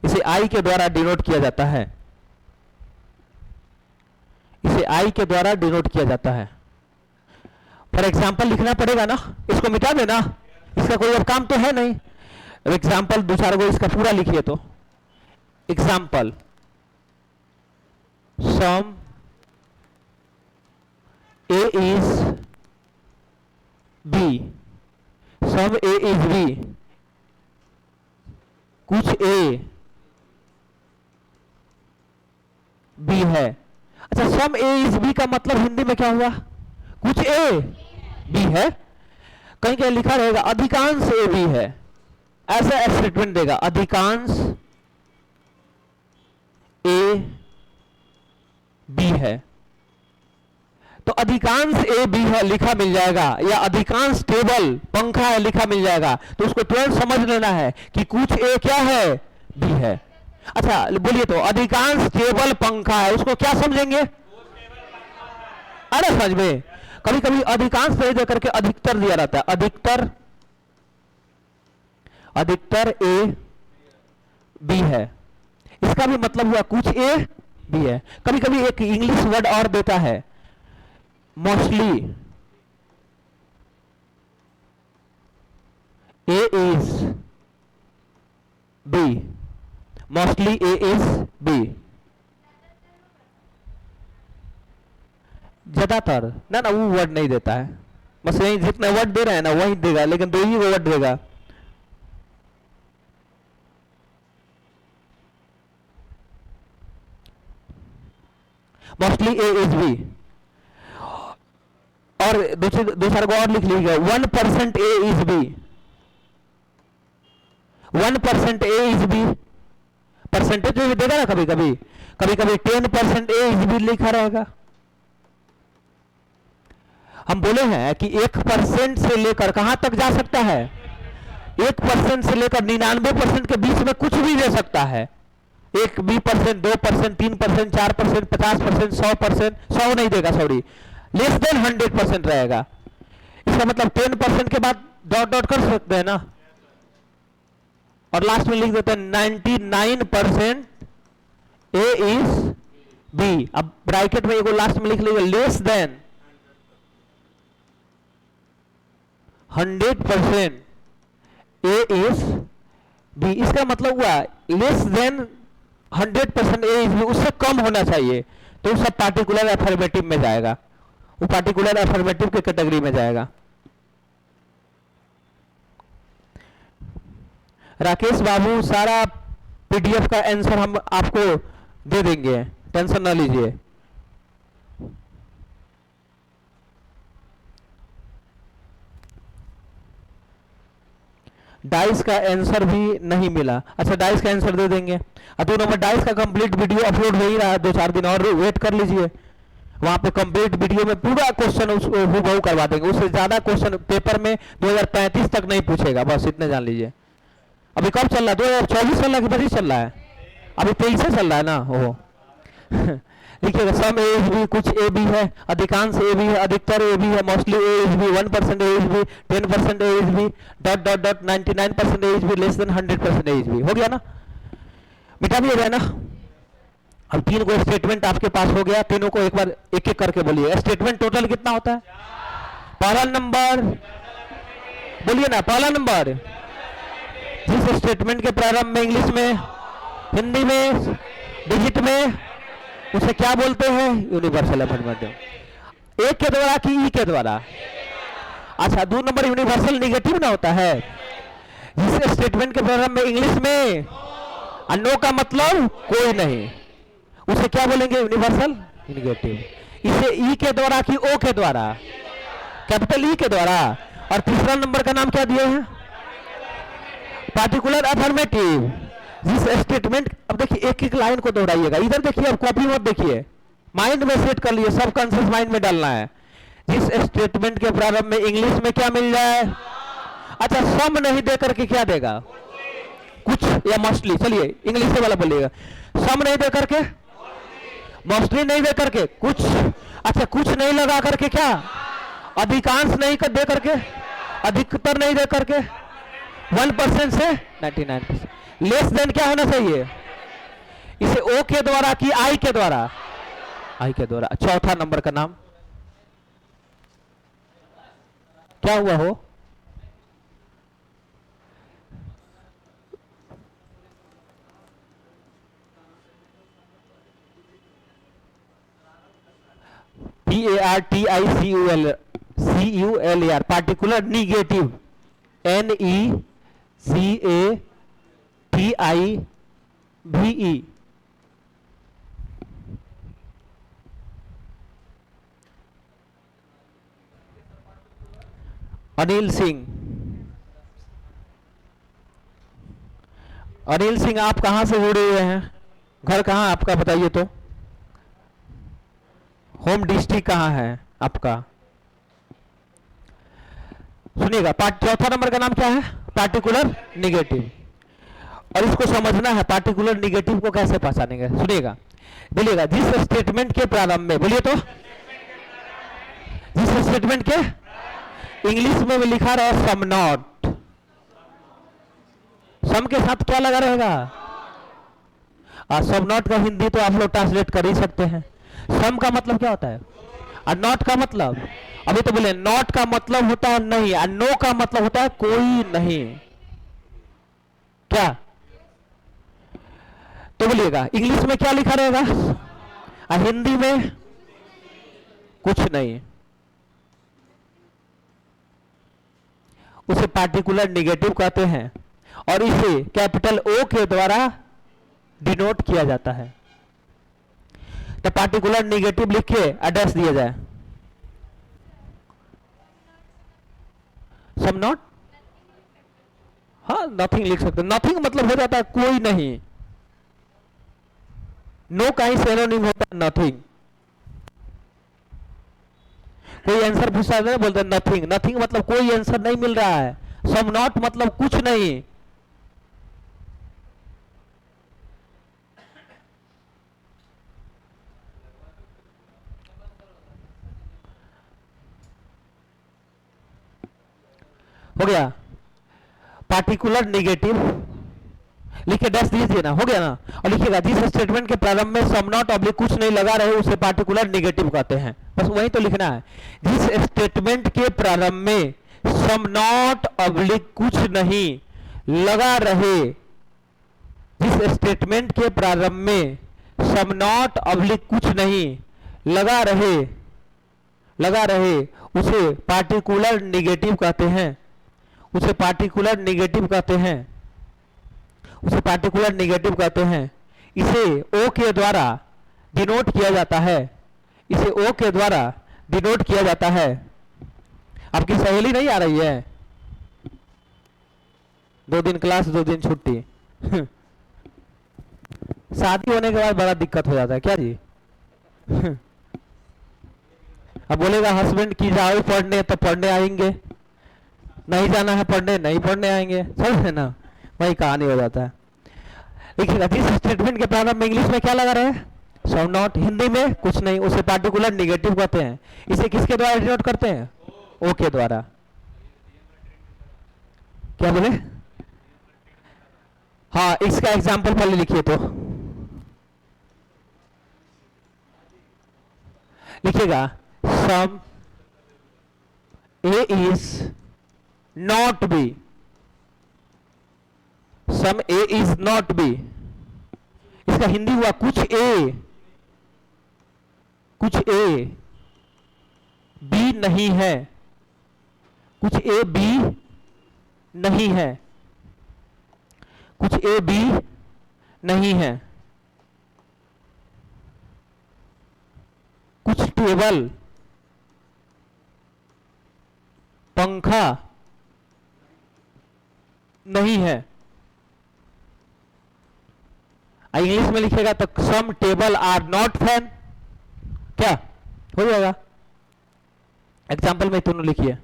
इसे आई के द्वारा डिनोट किया जाता है, इसे आई के द्वारा डिनोट किया जाता है। फॉर एग्जाम्पल लिखना पड़ेगा ना, इसको मिटा देना, इसका कोई अब काम तो है नहीं। एग्जाम्पल 2-4 गो इसका पूरा लिखिए तो। Example some A is B, some A is B, कुछ A B है। अच्छा, सम A is B का मतलब हिंदी में क्या हुआ? कुछ A B है। कहीं कहीं लिखा रहेगा अधिकांश A B है, ऐसा स्टेटमेंट देगा, अधिकांश ए बी है, तो अधिकांश ए बी है लिखा मिल जाएगा, या अधिकांश टेबल पंखा है लिखा मिल जाएगा, तो उसको तुरंत समझ लेना है कि कुछ ए क्या है, बी है। अच्छा बोलिए, तो अधिकांश टेबल पंखा है, उसको क्या समझेंगे? अरे समझ में, कभी कभी अधिकांश नहीं दे करके अधिकतर दिया रहता है, अधिकतर, अधिकतर ए बी है, इसका भी मतलब हुआ कुछ ए बी है। कभी कभी एक इंग्लिश वर्ड और देता है, mostly A is B, mostly A is B, ज्यादातर ना ना वो वर्ड नहीं देता है, बस यही जितने वर्ड दे रहे हैं ना वही देगा, लेकिन दो ही वर्ड देगा। मोस्टली ए इज बी, और दूसरा को और लिख लीजिएगा, 1% A is B, 1% A is B, percentage जो देगा ना, कभी कभी 10% ए इज बी लिखा रहेगा। हम बोले हैं कि 1% से लेकर कहां तक जा सकता है, 1% से लेकर 99% के बीच में कुछ भी दे सकता है, 1% 2% 3% 4% 50% 100%, 100 नहीं देगा, सॉरी, लेस देन 100% रहेगा। इसका मतलब 10% के बाद डॉट डॉट कर सकते हैं ना, और लास्ट में लिख देते हैं 99% ए इज बी। अब ब्रैकेट में एगो लास्ट में लिख लीजिए, less than 100% A is B. इसका मतलब हुआ less than 100% A is B, उससे कम होना चाहिए, तो वो सब पार्टिकुलर अफर्मेटिव में जाएगा, वो पार्टिकुलर अफर्मेटिव के कैटेगरी में जाएगा। राकेश बाबू सारा पीडीएफ का आंसर हम आपको दे देंगे, टेंशन ना लीजिए। डाइस का आंसर भी नहीं मिला, अच्छा डाइस का आंसर दे देंगे। 2 नंबर डाइस का कंप्लीट वीडियो अपलोड हो ही रहा है, 2-4 दिन और वेट कर लीजिए, वहां पे कंप्लीट वीडियो में पूरा क्वेश्चन हूबहू करवा देंगे, उससे ज्यादा क्वेश्चन पेपर में 2035 तक नहीं पूछेगा, बस इतने जान लीजिए। अभी कब चल रहा है, 2024 चल रहा है कि 25 चल रहा है? अभी 23 से चल रहा है ना, हो लिखिएगा, सम ए इज बी, कुछ ए बी है, अधिकांश ए बी है, अधिकतर ए बी है, mostly A is B, 1% A is B, 10% A is B, dot dot dot 99% A is B, less than 100% A is B. हो गया ना, मिटा भी हो गया ना। अब 3 को स्टेटमेंट आपके पास हो गया, तीनों को एक बार एक एक करके बोलिए। स्टेटमेंट टोटल कितना होता है? पहला नंबर बोलिए ना, पहला नंबर जिस स्टेटमेंट के प्रारंभ में इंग्लिश में, हिंदी में, डिजिट में, उसे क्या बोलते हैं? Universal affirmative. एक के द्वारा कि ई के द्वारा? अच्छा 2 नंबर यूनिवर्सल निगेटिव ना होता है, जिस स्टेटमेंट के प्रारंभ में इंग्लिश में नो का मतलब कोई नहीं, उसे क्या बोलेंगे? Universal negative. इसे ई के द्वारा कि ओ के द्वारा? कैपिटल ई के द्वारा। और तीसरा नंबर का नाम क्या दिए हैं? Particular affirmative. जिस स्टेटमेंट, अब देखिए एक एक लाइन को दोहराइएगा, इधर देखिए, अब कॉपी मत देखिए, माइंड में सेट कर लिए, सब कॉन्शियस माइंड में डालना है। जिस स्टेटमेंट के प्रारंभ में इंग्लिश में क्या मिल जाए? अच्छा सम नहीं दे करके क्या देगा? कुछ या मोस्टली। चलिए इंग्लिश से वाला बोलिएगा, सम नहीं दे करके, मोस्टली नहीं दे करके, कुछ। अच्छा कुछ नहीं लगा करके क्या? अधिकांश नहीं कर दे करके, अधिकतर नहीं दे करके, 1% से 99%। लेस देन क्या होना चाहिए? इसे ओ के द्वारा कि आई के द्वारा? आई के द्वारा। चौथा नंबर का नाम क्या हुआ हो? PARTICULAR, particular negative, NEGATIVE। Anil Singh, Anil Singh आप कहां से जुड़े हुए हैं? घर कहाँ आपका बताइए तो, होम डिस्ट्रिक्ट कहाँ है आपका? सुनिएगा, चौथा नंबर का नाम क्या है? Particular negative. और इसको समझना है पार्टिकुलर निगेटिव को कैसे पहचानेंगे। सुनिएगा, बोलिएगा, जिस स्टेटमेंट के प्रारंभ में, बोलिए तो, जिस स्टेटमेंट के, इंग्लिश में भी लिखा रहा सम नॉट, सम के साथ क्या लगा रहेगा? सम नॉट का हिंदी तो आप लोग ट्रांसलेट कर ही सकते हैं। सम का मतलब क्या होता है? और नॉट का मतलब, अभी तो बोले नॉट का मतलब होता है नहीं, और नो का मतलब होता है कोई नहीं। क्या? तो बोलिएगा इंग्लिश में क्या लिखा रहेगा और हिंदी में कुछ नहीं, उसे पार्टिकुलर निगेटिव कहते हैं और इसे कैपिटल ओ के द्वारा डिनोट किया जाता है। तो पार्टिकुलर निगेटिव लिख के एड्रेस दिया जाए, सम नॉट, हाँ नथिंग लिख सकते। नथिंग मतलब हो जाता है कोई नहीं। नो का ही सिनोनिम होता है नथिंग। कोई आंसर पूछा है बोलते हैं नथिंग, नथिंग मतलब कोई आंसर नहीं मिल रहा है। सम नॉट मतलब कुछ नहीं। हो गया? पार्टिकुलर निगेटिव लिख के डैश दीजिए ना, हो गया ना। और लिखिएगा जिस स्टेटमेंट के प्रारंभ में सम नॉट ऑब्लिक कुछ नहीं लगा रहे उसे पार्टिकुलर निगेटिव कहते हैं। बस वही तो लिखना है, जिस स्टेटमेंट के प्रारंभ में सम नॉट ऑब्लिक कुछ नहीं लगा रहे, जिस स्टेटमेंट के प्रारंभ में सम नॉट ऑब्लिक कुछ नहीं लगा रहे उसे पार्टिकुलर निगेटिव कहते हैं, उसे पार्टिकुलर निगेटिव कहते हैं, उसे पार्टिकुलर निगेटिव कहते हैं। इसे ओ के द्वारा डिनोट किया जाता है, इसे ओ के द्वारा डिनोट किया जाता है। आपकी सहेली नहीं आ रही है? 2 दिन क्लास 2 दिन छुट्टी। शादी होने के बाद बड़ा दिक्कत हो जाता है क्या जी? अब बोलेगा हस्बैंड की जाओ पढ़ने तो पढ़ने आएंगे, नहीं जाना है पढ़ने नहीं पढ़ने आएंगे, समझ है ना? वही कहानी हो जाता है। देखिएगा जिस स्टेटमेंट के प्रारंभ में इंग्लिश में क्या लगा रहे हैं? सम नॉट, हिंदी में कुछ नहीं, उसे पार्टिकुलर निगेटिव कहते हैं। इसे किसके द्वारा डिनोट करते हैं? ओ के द्वारा। क्या बोले? हाँ, इसका एग्जाम्पल पहले लिखिए तो, लिखिएगा some A is not B, some A is not B. इसका हिंदी हुआ कुछ ए बी नहीं है, कुछ ए बी नहीं है, कुछ ए बी नहीं है, कुछ टेबल पंखा नहीं है। इंग्लिश में लिखेगा तो सम टेबल आर नॉट फैन, क्या हो जाएगा? एग्जाम्पल में दोनों लिखिए।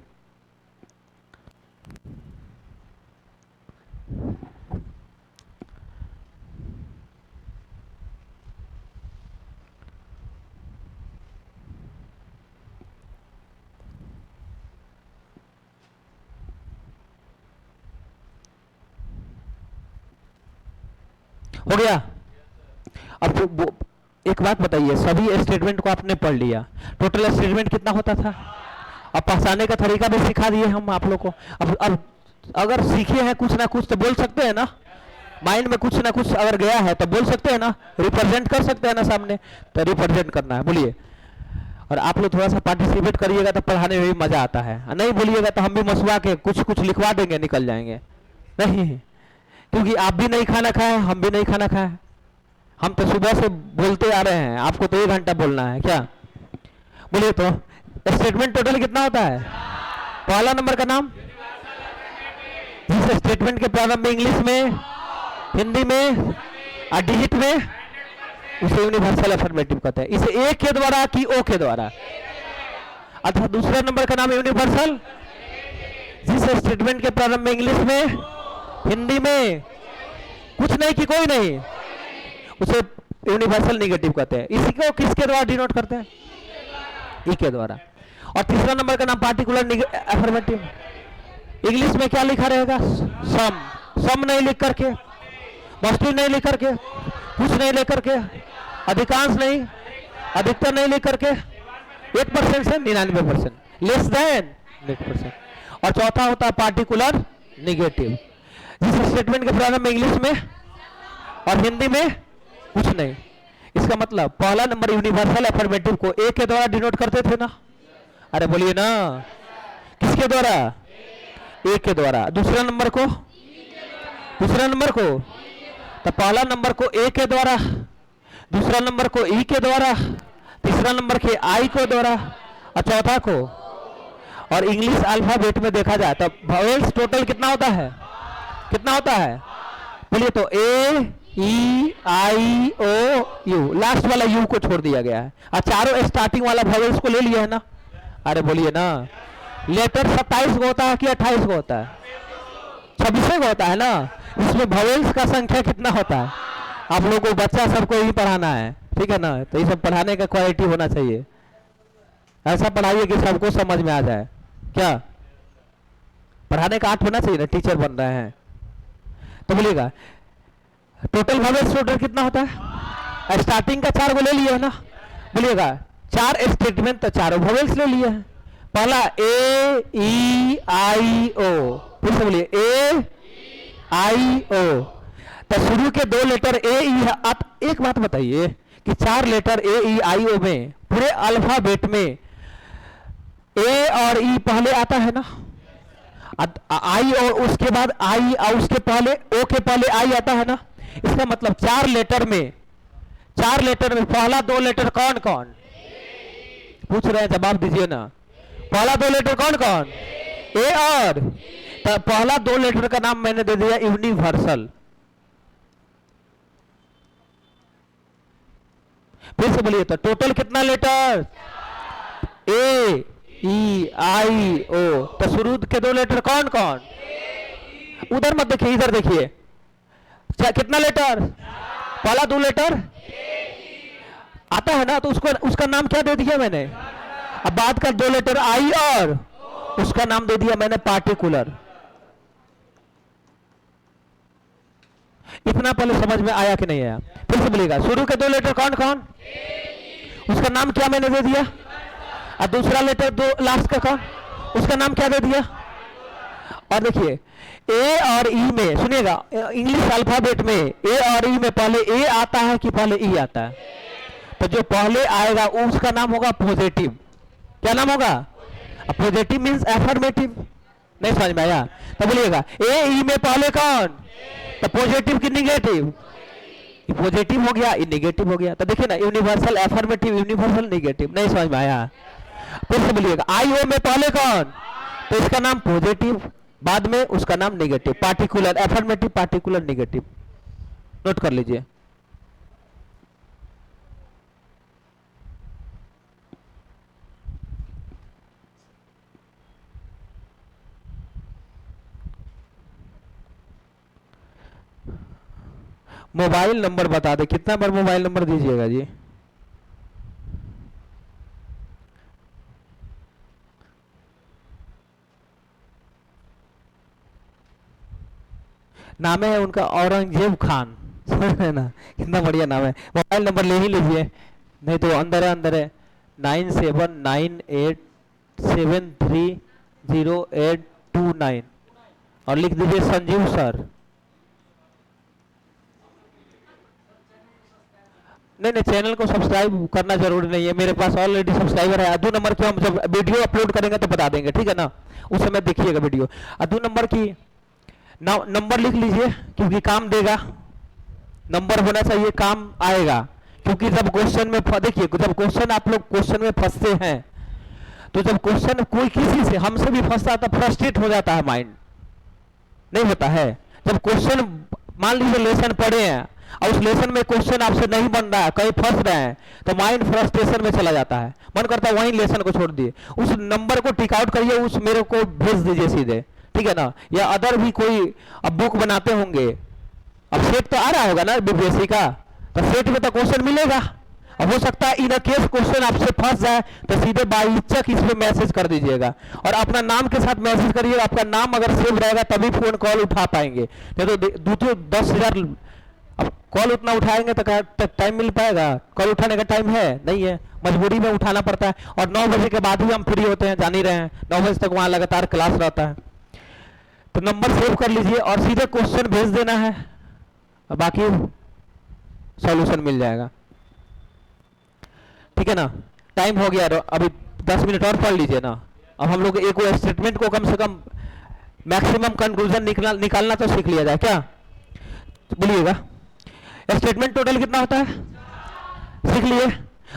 हो गया? अब एक बात बताइए, सभी स्टेटमेंट को आपने पढ़ लिया, टोटल स्टेटमेंट कितना होता था? अब पहचाने का तरीका भी सिखा दिए हम आप लोग को। अब अगर सीखे हैं कुछ ना कुछ तो बोल सकते हैं ना, माइंड में कुछ ना कुछ अगर गया है तो बोल सकते हैं ना, रिप्रेजेंट कर सकते हैं ना सामने, तो रिप्रेजेंट करना है, बोलिए। और आप लोग थोड़ा सा पार्टिसिपेट करिएगा तो पढ़ाने में भी मजा आता है, नहीं बोलिएगा तो हम भी मसुआ के कुछ कुछ लिखवा देंगे, निकल जाएंगे। नहीं, क्योंकि आप भी नहीं खाना खाए, हम भी नहीं खाना खाए, हम तो सुबह से बोलते आ रहे हैं, आपको तो 1 घंटा बोलना है क्या? बोलिए तो स्टेटमेंट टोटल कितना होता है? पहला नंबर का नाम, जिस स्टेटमेंट के प्रारंभ में इंग्लिश में, हिंदी में और डिजिट में उसे यूनिवर्सल अफर्मेटिव कहते हैं। इसे ए के द्वारा कि ओ के द्वारा, अर्थात दूसरा नंबर का नाम यूनिवर्सल, जिस स्टेटमेंट के प्रारंभ में इंग्लिश में, हिंदी में कुछ नहीं कि कोई नहीं, उसे यूनिवर्सल नेगेटिव कहते हैं। इसी को किसके द्वारा डिनोट करते हैं? ई के द्वारा। और तीसरा नंबर का नाम पार्टिकुलर अफर्मेटिव। इंग्लिश में क्या लिखा रहेगा? सम। सम नहीं लिख करके, मस्टली नहीं लिख करके, कुछ नहीं लिख करके, अधिकांश नहीं, अधिकतर नहीं लिख करके, 1% से 99%, लेस देन 1%। और चौथा होता है पार्टिकुलर निगेटिव, जिस स्टेटमेंट के प्रारंभ में इंग्लिश में और हिंदी में कुछ नहीं। इसका मतलब पहला नंबर यूनिवर्सल अफर्मेटिव को ए के द्वारा डिनोट करते थे ना? अरे बोलिए ना, किसके द्वारा? ए के द्वारा। दूसरा नंबर को, दूसरा नंबर को, तो पहला नंबर को ए के द्वारा, दूसरा नंबर को ई के द्वारा, तीसरा नंबर के आई को द्वारा, और चौथा को। और इंग्लिश अल्फाबेट में देखा जाए तो वॉवेल्स टोटल कितना होता है? कितना होता है? बोलिए तो ए, ई, आई, ओ, यू, लास्ट वाला यू को छोड़ दिया गया है, और चारों स्टार्टिंग वाला वॉवेल्स को ले लिया है ना? अरे बोलिए ना, लेटर 27 को होता है कि 28 को होता है? 26 को होता है ना? इसमें वॉवेल्स का संख्या कितना होता है? आप लोगों को बच्चा सबको यही पढ़ाना है, ठीक है ना? तो ये सब पढ़ाने का क्वालिटी होना चाहिए, ऐसा पढ़ाइए कि सबको समझ में आ जाए। क्या पढ़ाने का आर्ट होना चाहिए ना, टीचर बन रहे हैं तो। बोलिएगा टोटल वॉवेल्स टोटल कितना होता है? स्टार्टिंग का 4 को ले लिया है ना? बोलिएगा 4 स्टेटमेंट तो चारों वॉवेल्स ले लिए हैं। पहला ए, ई, आई, ओ, फिर से बोलिए ए, आई, ओ। तो शुरू के 2 लेटर ए, ई। आप एक बात बताइए कि 4 लेटर ए, ई, आई, ओ में पूरे अल्फाबेट में ए और ई पहले आता है ना? आई और उसके बाद आई, और उसके पहले ओ के पहले आई आता है ना? इसका मतलब 4 लेटर में, 4 लेटर में पहला 2 लेटर कौन कौन? पूछ रहे हैं, जवाब दीजिए ना। पहला 2 लेटर कौन कौन? ए और। तो पहला 2 लेटर का नाम मैंने दे दिया यूनिवर्सल। फिर से बोलिए तो टोटल कितना लेटर? ए, ई, आई, ओ। तो शुरू के 2 लेटर कौन कौन? उधर मत देखिए, इधर देखिए। कितना लेटर? पहला 2 लेटर आता है ना, तो उसको, उसका नाम क्या दे दिया मैंने? अब बाद का 2 लेटर आई और उसका नाम दे दिया मैंने पार्टिकुलर। इतना पहले समझ में आया कि नहीं आया? फिर से बोलिएगा, शुरू के 2 लेटर कौन कौन? उसका नाम क्या मैंने दे दिया? और दूसरा लेटर 2 लास्ट का कौन? उसका नाम क्या दे दिया? और देखिए ए और ई में, सुनिएगा, इंग्लिश अल्फाबेट में ए और ई में पहले ए आता है कि पहले ई आता है? तो जो पहले आएगा उसका नाम होगा पॉजिटिव। क्या नाम होगा? Positive means affirmative. नहीं समझ में आया? तो बोलिएगा ए, ई में पहले कौन? तो पॉजिटिव की निगेटिव? पॉजिटिव हो गया, ये निगेटिव हो गया। तो देखिए ना, यूनिवर्सल अफर्मेटिव, यूनिवर्सल निगेटिव। नहीं समझ में आया? फिर से बोलिएगा आई ओ में पहले कौन? तो इसका नाम पॉजिटिव, बाद में उसका नाम negative. Particular affirmative, particular negative. Note कर लीजिए। मोबाइल नंबर बता दे, कितना बार मोबाइल नंबर दीजिएगा जी? नाम है उनका औरंगजेब खान, समझ रहे ना? कितना बढ़िया नाम है। मोबाइल नंबर ले ही लीजिए, नहीं तो अंदर है, अंदर है 9798730829 और लिख दीजिए संजीव सर। नहीं नहीं, चैनल को सब्सक्राइब करना जरूरी नहीं है, मेरे पास ऑलरेडी सब्सक्राइबर है। 2 नंबर की हम जब वीडियो अपलोड करेंगे तो बता देंगे, ठीक है ना? उस समय देखिएगा वीडियो। 2 नंबर की नंबर लिख लीजिए, क्योंकि काम देगा। नंबर होना चाहिए, काम आएगा। क्योंकि जब क्वेश्चन में देखिए, जब क्वेश्चन आप लोग क्वेश्चन में फंसते हैं, तो जब क्वेश्चन कोई किसी से, हमसे भी फंसता है तो फ्रस्ट्रेट हो जाता है माइंड, नहीं होता है? जब क्वेश्चन मान लीजिए लेसन पढ़े हैं और उस लेसन में क्वेश्चन आपसे नहीं बन रहा है, कहीं फंस रहे हैं, तो माइंड फ्रस्ट्रेशन में चला जाता है, मन करता है वहीं लेसन को छोड़ दिए। उस नंबर को टिक आउट करिए, उस मेरे को भेज दीजिए सीधे, ठीक है ना। या अदर भी कोई अब बुक बनाते होंगे, अब सेट तो आ रहा होगा ना बीपीएससी का, तो सेट में तो क्वेश्चन मिलेगा। अब हो सकता है इन केस क्वेश्चन आपसे फंस जाए, तो सीधे बाईचक इसमें मैसेज कर दीजिएगा और अपना नाम के साथ मैसेज करिएगा। आपका नाम अगर सेव रहेगा तभी फोन कॉल उठा पाएंगे, नहीं तो दूसरे 10,000 अब कॉल उतना उठाएंगे तो टाइम मिल पाएगा? कॉल उठाने का टाइम है नहीं है, मजबूरी में उठाना पड़ता है। और 9 बजे के बाद ही हम फ्री होते हैं, जान ही रहे हैं, 9 बजे तक वहां लगातार क्लास रहता है। तो नंबर सेव कर लीजिए और सीधे क्वेश्चन भेज देना है, बाकी सॉल्यूशन मिल जाएगा, ठीक है ना। टाइम हो गया, अभी 10 मिनट और पढ़ लीजिए ना। अब हम लोग एक स्टेटमेंट को कम से कम मैक्सिमम कंक्लूजन निकालना तो सीख लिया जाए क्या, बोलिएगा। स्टेटमेंट टोटल कितना होता है सीख लिए।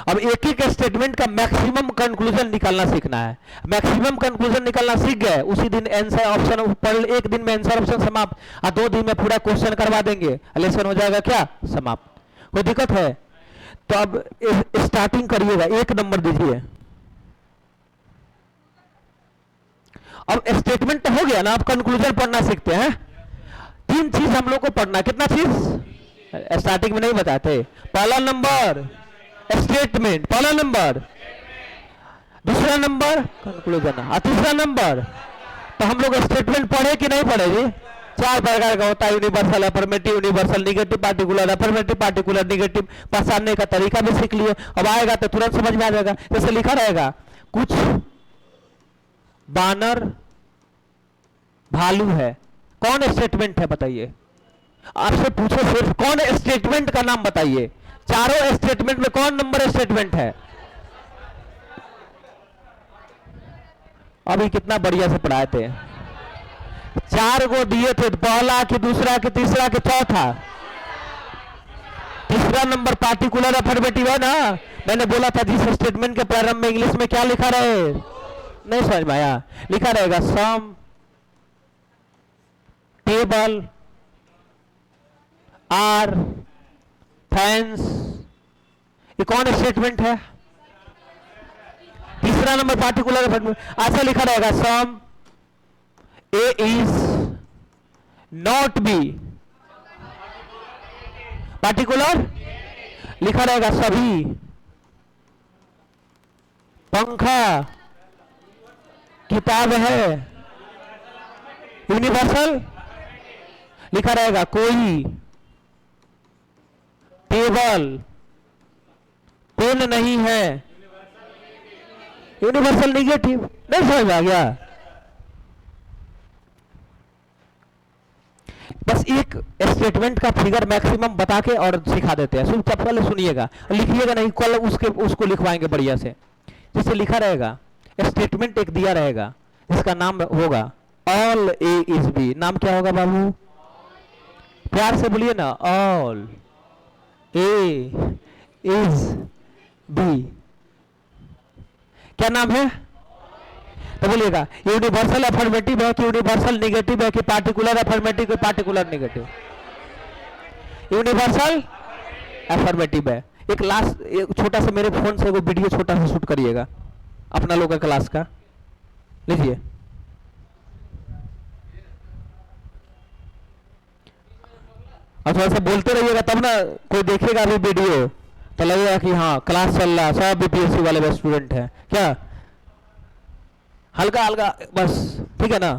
अब एक एक स्टेटमेंट का मैक्सिमम कंक्लूजन निकालना सीखना है। मैक्सिमम कंक्लूजन निकालना सीख गए, उसी दिन आंसर ऑप्शन पढ़, एक दिन में आंसर ऑप्शन समाप्त, और 2 दिन में पूरा क्वेश्चन करवा देंगे, लेसन हो जाएगा क्या समाप्त। कोई दिक्कत है? तो अब स्टार्टिंग करिएगा, 1 नंबर दीजिए। अब स्टेटमेंट तो हो गया ना, अब कंक्लूजन पढ़ना सीखते हैं। 3 चीज हम लोग को पढ़ना, कितना चीज स्टार्टिंग में नहीं बताते। पहला नंबर स्टेटमेंट, पहला नंबर, दूसरा नंबर कंक्लूजन, और तीसरा नंबर। तो हम लोग स्टेटमेंट पढ़े कि नहीं पढ़े जी? 4 प्रकार का होता है, universal, affirmative, universal, negative, particular, affirmative, particular, negative. पहचानने का तरीका भी सीख लिए, अब आएगा तो तुरंत समझ में आ जाएगा। जैसे लिखा रहेगा कुछ बानर भालू है, कौन स्टेटमेंट है बताइए? आपसे पूछे सिर्फ कौन स्टेटमेंट का नाम बताइए, चारों स्टेटमेंट में कौन नंबर स्टेटमेंट है? अभी कितना बढ़िया से पढ़ाए थे, 4 को दिए थे, पहला कि दूसरा कि तीसरा कि चौथा। तीसरा नंबर पार्टिकुलर अफर्मेटिव है ना। मैंने बोला था जिस स्टेटमेंट के प्रारंभ में इंग्लिश में क्या लिखा रहे, नहीं समझ में आया? लिखा रहेगा सम, टेबल, आर, फैंस। ये कौन स्टेटमेंट है? तीसरा नंबर पार्टिकुलर अफर्मेटिव। ऐसा लिखा रहेगा सम A is not B, particular लिखा रहेगा सभी, पंखा, किताब है, यूनिवर्सल लिखा रहेगा कोई, टेबल, पेन नहीं है, यूनिवर्सल निगेटिव। नहीं समझ में आ गया? बस एक स्टेटमेंट का फिगर मैक्सिमम बता के और सिखा देते हैं। सब पहले सुनिएगा, लिखिएगा नहीं, कल उसको लिखवाएंगे बढ़िया से। जैसे लिखा रहेगा स्टेटमेंट एक दिया रहेगा जिसका नाम होगा ऑल ए इज बी। नाम क्या होगा बाबू? प्यार से बोलिए ना, ऑल ए इज बी। क्या नाम है? तो बोलिएगा यूनिवर्सल अफर्मेटिव है कि यूनिवर्सल निगेटिव है कि पार्टिकुलर अफर्मेटिव कि पार्टिकुलर निगेटिव? यूनिवर्सल अफर्मेटिव है। एक लास्ट एक छोटा सा मेरे फोन से वो वीडियो छोटा सा शूट करिएगा अपना लोग का क्लास का, लीजिए। और थोड़ा सा बोलते रहिएगा तब ना कोई देखेगा अभी वीडियो तो लगेगा कि हाँ क्लास चल रहा, सब बीपीएससी वाले स्टूडेंट हैं क्या। हल्का हल्का बस, ठीक है ना।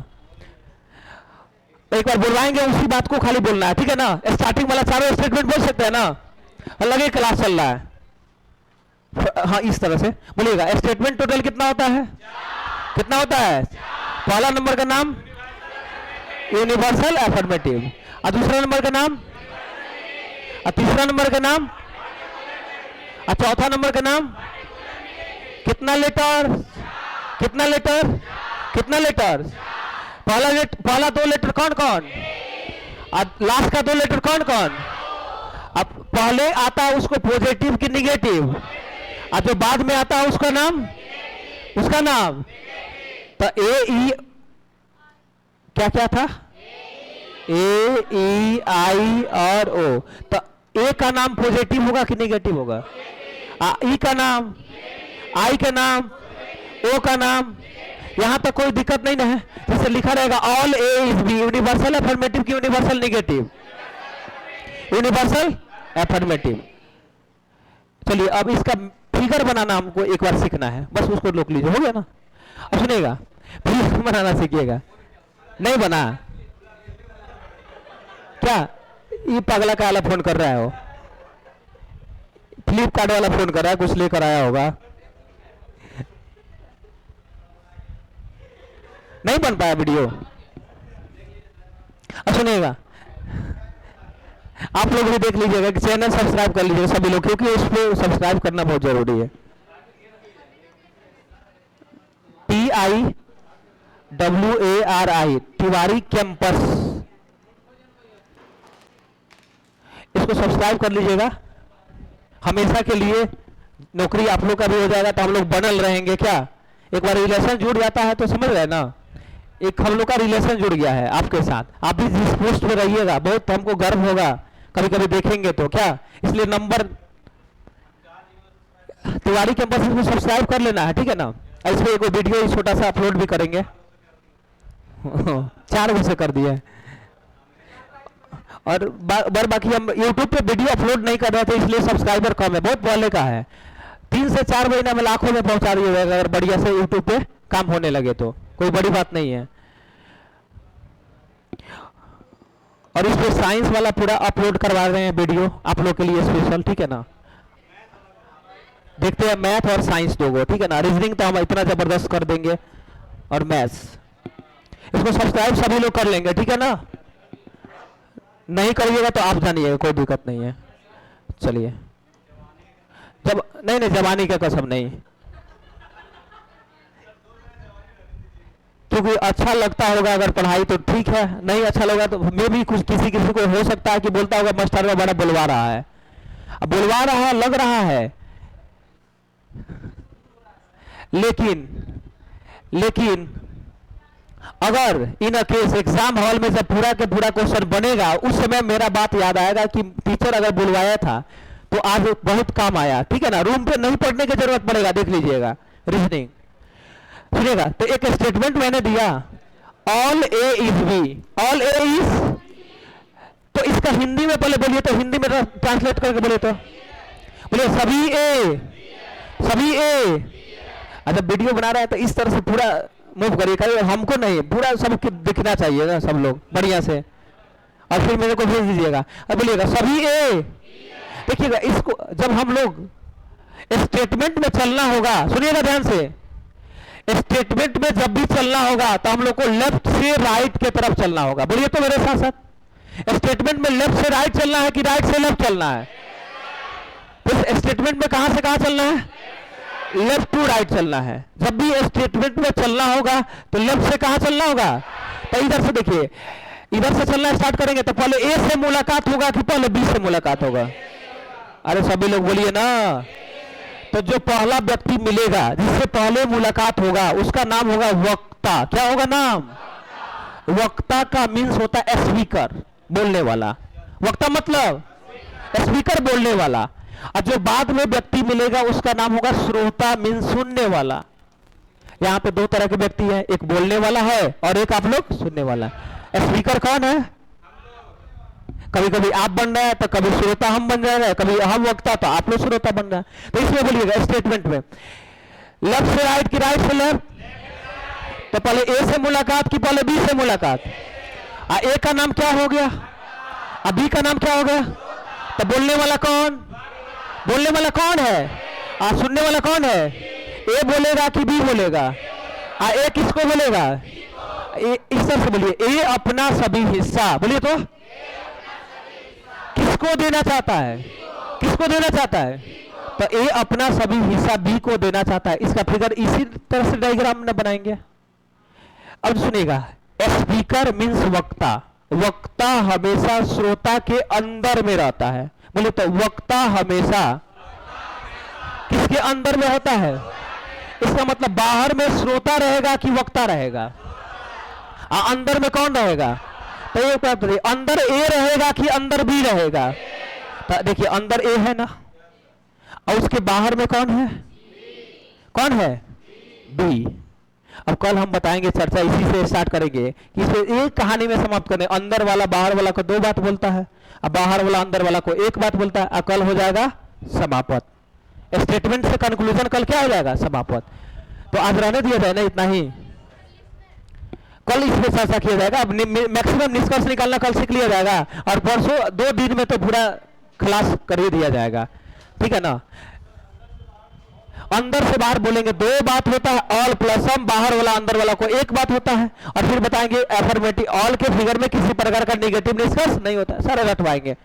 एक बार बुलवाएंगे उसी बात को खाली बोलना है, ठीक है ना। स्टार्टिंग वाला सारे स्टेटमेंट बोल सकते हैं ना, लगे क्लास चल रहा है। हाँ इस तरह से बोलिएगा। स्टेटमेंट टोटल कितना होता है? कितना होता है? पहला नंबर का नाम यूनिवर्सल अफर्मेटिव, और दूसरा नंबर का नाम, और तीसरा नंबर का नाम, और चौथा नंबर का नाम। कितना लेटर? कितना लेटर? कितना लेटर? पहला 2 लेटर कौन कौन, और लास्ट का 2 लेटर कौन कौन? अब पहले आता है उसको पॉजिटिव की निगेटिव, और जो बाद में आता है उसका नाम, उसका नाम। तो ए ई क्या क्या था? ए ई आई और ओ। तो ए का नाम पॉजिटिव होगा कि नेगेटिव होगा? ई का नाम, आई का नाम, ओ का नाम, यहां तक कोई दिक्कत नहीं ना है। जैसे लिखा रहेगा all A is B, universal affirmative की यूनिवर्सल नेगेटिव, यूनिवर्सल अफर्मेटिव। चलिए अब इसका फिगर बनाना हमको एक बार सीखना है, बस उसको रोक लीजिए, हो गया ना? अब सुनिएगा, फिगर बनाना सीखिएगा। नहीं बना क्या? ये पगला का वाला फोन कर रहा है, वो फ्लिपकार्ट वाला फोन कर रहा है, कुछ लेकर आया होगा। नहीं बन पाया वीडियो। अब सुनिएगा, आप लोग भी देख लीजिएगा कि चैनल सब्सक्राइब कर लीजिएगा सभी लोग, क्योंकि उस पर सब्सक्राइब करना बहुत जरूरी है। TIWARI, तिवारी कैंपस, इसको सब्सक्राइब कर लीजिएगा। हमेशा के लिए नौकरी आप लोग का भी हो जाएगा, तो हम लोग बनल रहेंगे। क्या एक बार रिलेशन जुड़ जाता है तो समझ रहे ना, एक हम लोग का रिलेशन जुड़ गया है आपके साथ। आप भी जिस पोस्ट पे रहिएगा बहुत हमको गर्व होगा, कभी कभी देखेंगे तो क्या, इसलिए नंबर तिवारी कैंपस में सब्सक्राइब कर लेना है, ठीक है ना? इस पे एक वीडियो छोटा सा अपलोड भी करेंगे 4 बजे कर दिया। और बाकी हम YouTube पे वीडियो अपलोड नहीं कर रहे थे, इसलिए सब्सक्राइबर कम है, बहुत पहले का है। 3 से 4 महीना में लाखों में पहुंचा दिया अगर बढ़िया से YouTube पे काम होने लगे तो, कोई बड़ी बात नहीं है। और इस पे साइंस वाला पूरा अपलोड करवा रहे हैं वीडियो आप लोग के लिए स्पेशल, ठीक है ना? देखते हैं मैथ और साइंस दोगो, ठीक है ना? रीजनिंग तो हम इतना जबरदस्त कर देंगे, और मैथ्स। इसको सब्सक्राइब सभी लोग कर लेंगे, ठीक है ना? नहीं करिएगा तो आप जानिएगा, कोई दिक्कत नहीं है। चलिए, जब नहीं जवानी का कसम नहीं, क्योंकि अच्छा लगता होगा अगर पढ़ाई तो ठीक है, नहीं अच्छा लगा तो मैं भी कुछ किसी को हो सकता है कि बोलता होगा मास्टर का बड़ा बुलवा रहा है। अब बुलवा रहा है, लग रहा है, लेकिन अगर इन केस एग्जाम हॉल में जब पूरा के पूरा क्वेश्चन बनेगा, उस समय मेरा बात याद आएगा कि टीचर अगर बुलवाया था तो आज बहुत काम आया, ठीक है ना? रूम पे नहीं पढ़ने की जरूरत पड़ेगा, देख लीजिएगा रीजनिंग। सुनिएगा, तो एक स्टेटमेंट मैंने दिया, all A is B, all A is, तो इसका हिंदी में पहले बोलिए, तो हिंदी में ट्रांसलेट करके बोले तो बोलिए सभी ए, सभी ए। अच्छा वीडियो बना रहा है तो इस तरह से पूरा मूव करिए, हमको नहीं, पूरा सबको दिखना चाहिए ना, सब लोग बढ़िया से, और फिर मेरे को भेज दीजिएगा। अब बोलिएगा सभी ए। देखिएगा, इसको जब हम लोग स्टेटमेंट में चलना होगा, सुनिएगा ध्यान से, स्टेटमेंट में जब भी चलना होगा तो हम लोग को लेफ्ट से राइट की तरफ चलना होगा। बोलिए तो मेरे साथ साथ, स्टेटमेंट में लेफ्ट से राइट चलना है कि राइट से लेफ्ट चलना है? तो स्टेटमेंट में कहां से कहां चलना है? लेफ्ट टू राइट चलना है। जब भी स्टेटमेंट में चलना होगा तो लेफ्ट से कहां चलना होगा? तो इधर से देखिए, इधर से चलना स्टार्ट करेंगे तो पहले ए से मुलाकात होगा कि पहले बी से मुलाकात होगा? अरे सभी लोग बोलिए ना। तो जो पहला व्यक्ति मिलेगा जिससे पहले मुलाकात होगा उसका नाम होगा वक्ता। क्या होगा नाम? वक्ता का मीन्स होता है स्पीकर, बोलने वाला। वक्ता मतलब स्पीकर, बोलने वाला। और जो बाद में व्यक्ति मिलेगा उसका नाम होगा श्रोता, मीन्स सुनने वाला। यहाँ पे 2 तरह के व्यक्ति हैं, एक बोलने वाला है और एक आप लोग सुनने वाला। स्पीकर कौन है? कभी कभी आप बन रहे हैं तो कभी श्रोता हम बन रहे हैं, कभी हम वक्ता तो आप लोग श्रोता बन रहे हैं। तो इसमें बोलिएगा स्टेटमेंट में लेफ्ट से राइट की राइट से लेफ्ट, तो पहले ए से मुलाकात की पहले बी से मुलाकात। ए का नाम क्या हो गया? बी का नाम क्या हो गया? तो बोलने वाला कौन? बोलने वाला कौन है? सुनने वाला कौन है? ए बोलेगा कि बी बोलेगा? ए किसको बोलेगा? इस तरह से बोलिए, ए अपना सभी हिस्सा। बोलिए तो किसको देना चाहता है? किसको देना चाहता है? तो ए अपना सभी हिस्सा बी को देना चाहता है। इसका फिगर इसी तरह से डायग्राम में बनाएंगे। अब सुनिएगा, स्पीकर मीन्स वक्ता। वक्ता हमेशा श्रोता के अंदर में रहता है। बोले तो वक्ता हमेशा किसके अंदर में होता है? इसका मतलब बाहर में श्रोता रहेगा कि वक्ता रहेगा? अंदर में कौन रहेगा? तो एक बात बताइए, अंदर ए रहेगा कि अंदर बी रहेगा? तो देखिए अंदर ए है ना, और उसके बाहर में कौन है? कौन है? बी। अब कल हम बताएंगे, चर्चा इसी से स्टार्ट करेंगे कि इसे एक कहानी में समाप्त करें। अंदर वाला बाहर वाला को दो बात बोलता है, अब बाहर वाला अंदर वाला को एक बात बोलता है, अब कल हो जाएगा समापत। स्टेटमेंट से कंक्लूजन कल क्या हो जाएगा? समापत। तो आज रहने दिया जाए ना इतना ही, कल इसमें चर्चा किया जाएगा। अब मैक्सिमम निष्कर्ष निकालना कल सीख लिया जाएगा, और परसों 2 दिन में तो पूरा खलास कर ही दिया जाएगा, ठीक है ना। अंदर से बाहर बोलेंगे दो बात होता है, ऑल प्लस सम, बाहर वाला अंदर वाला को एक बात होता है, और फिर बताएंगे अफर्मेटिव ऑल के फिगर में किसी प्रकार का निगेटिव निष्कर्ष नहीं होता है, सारे रटवाएंगे।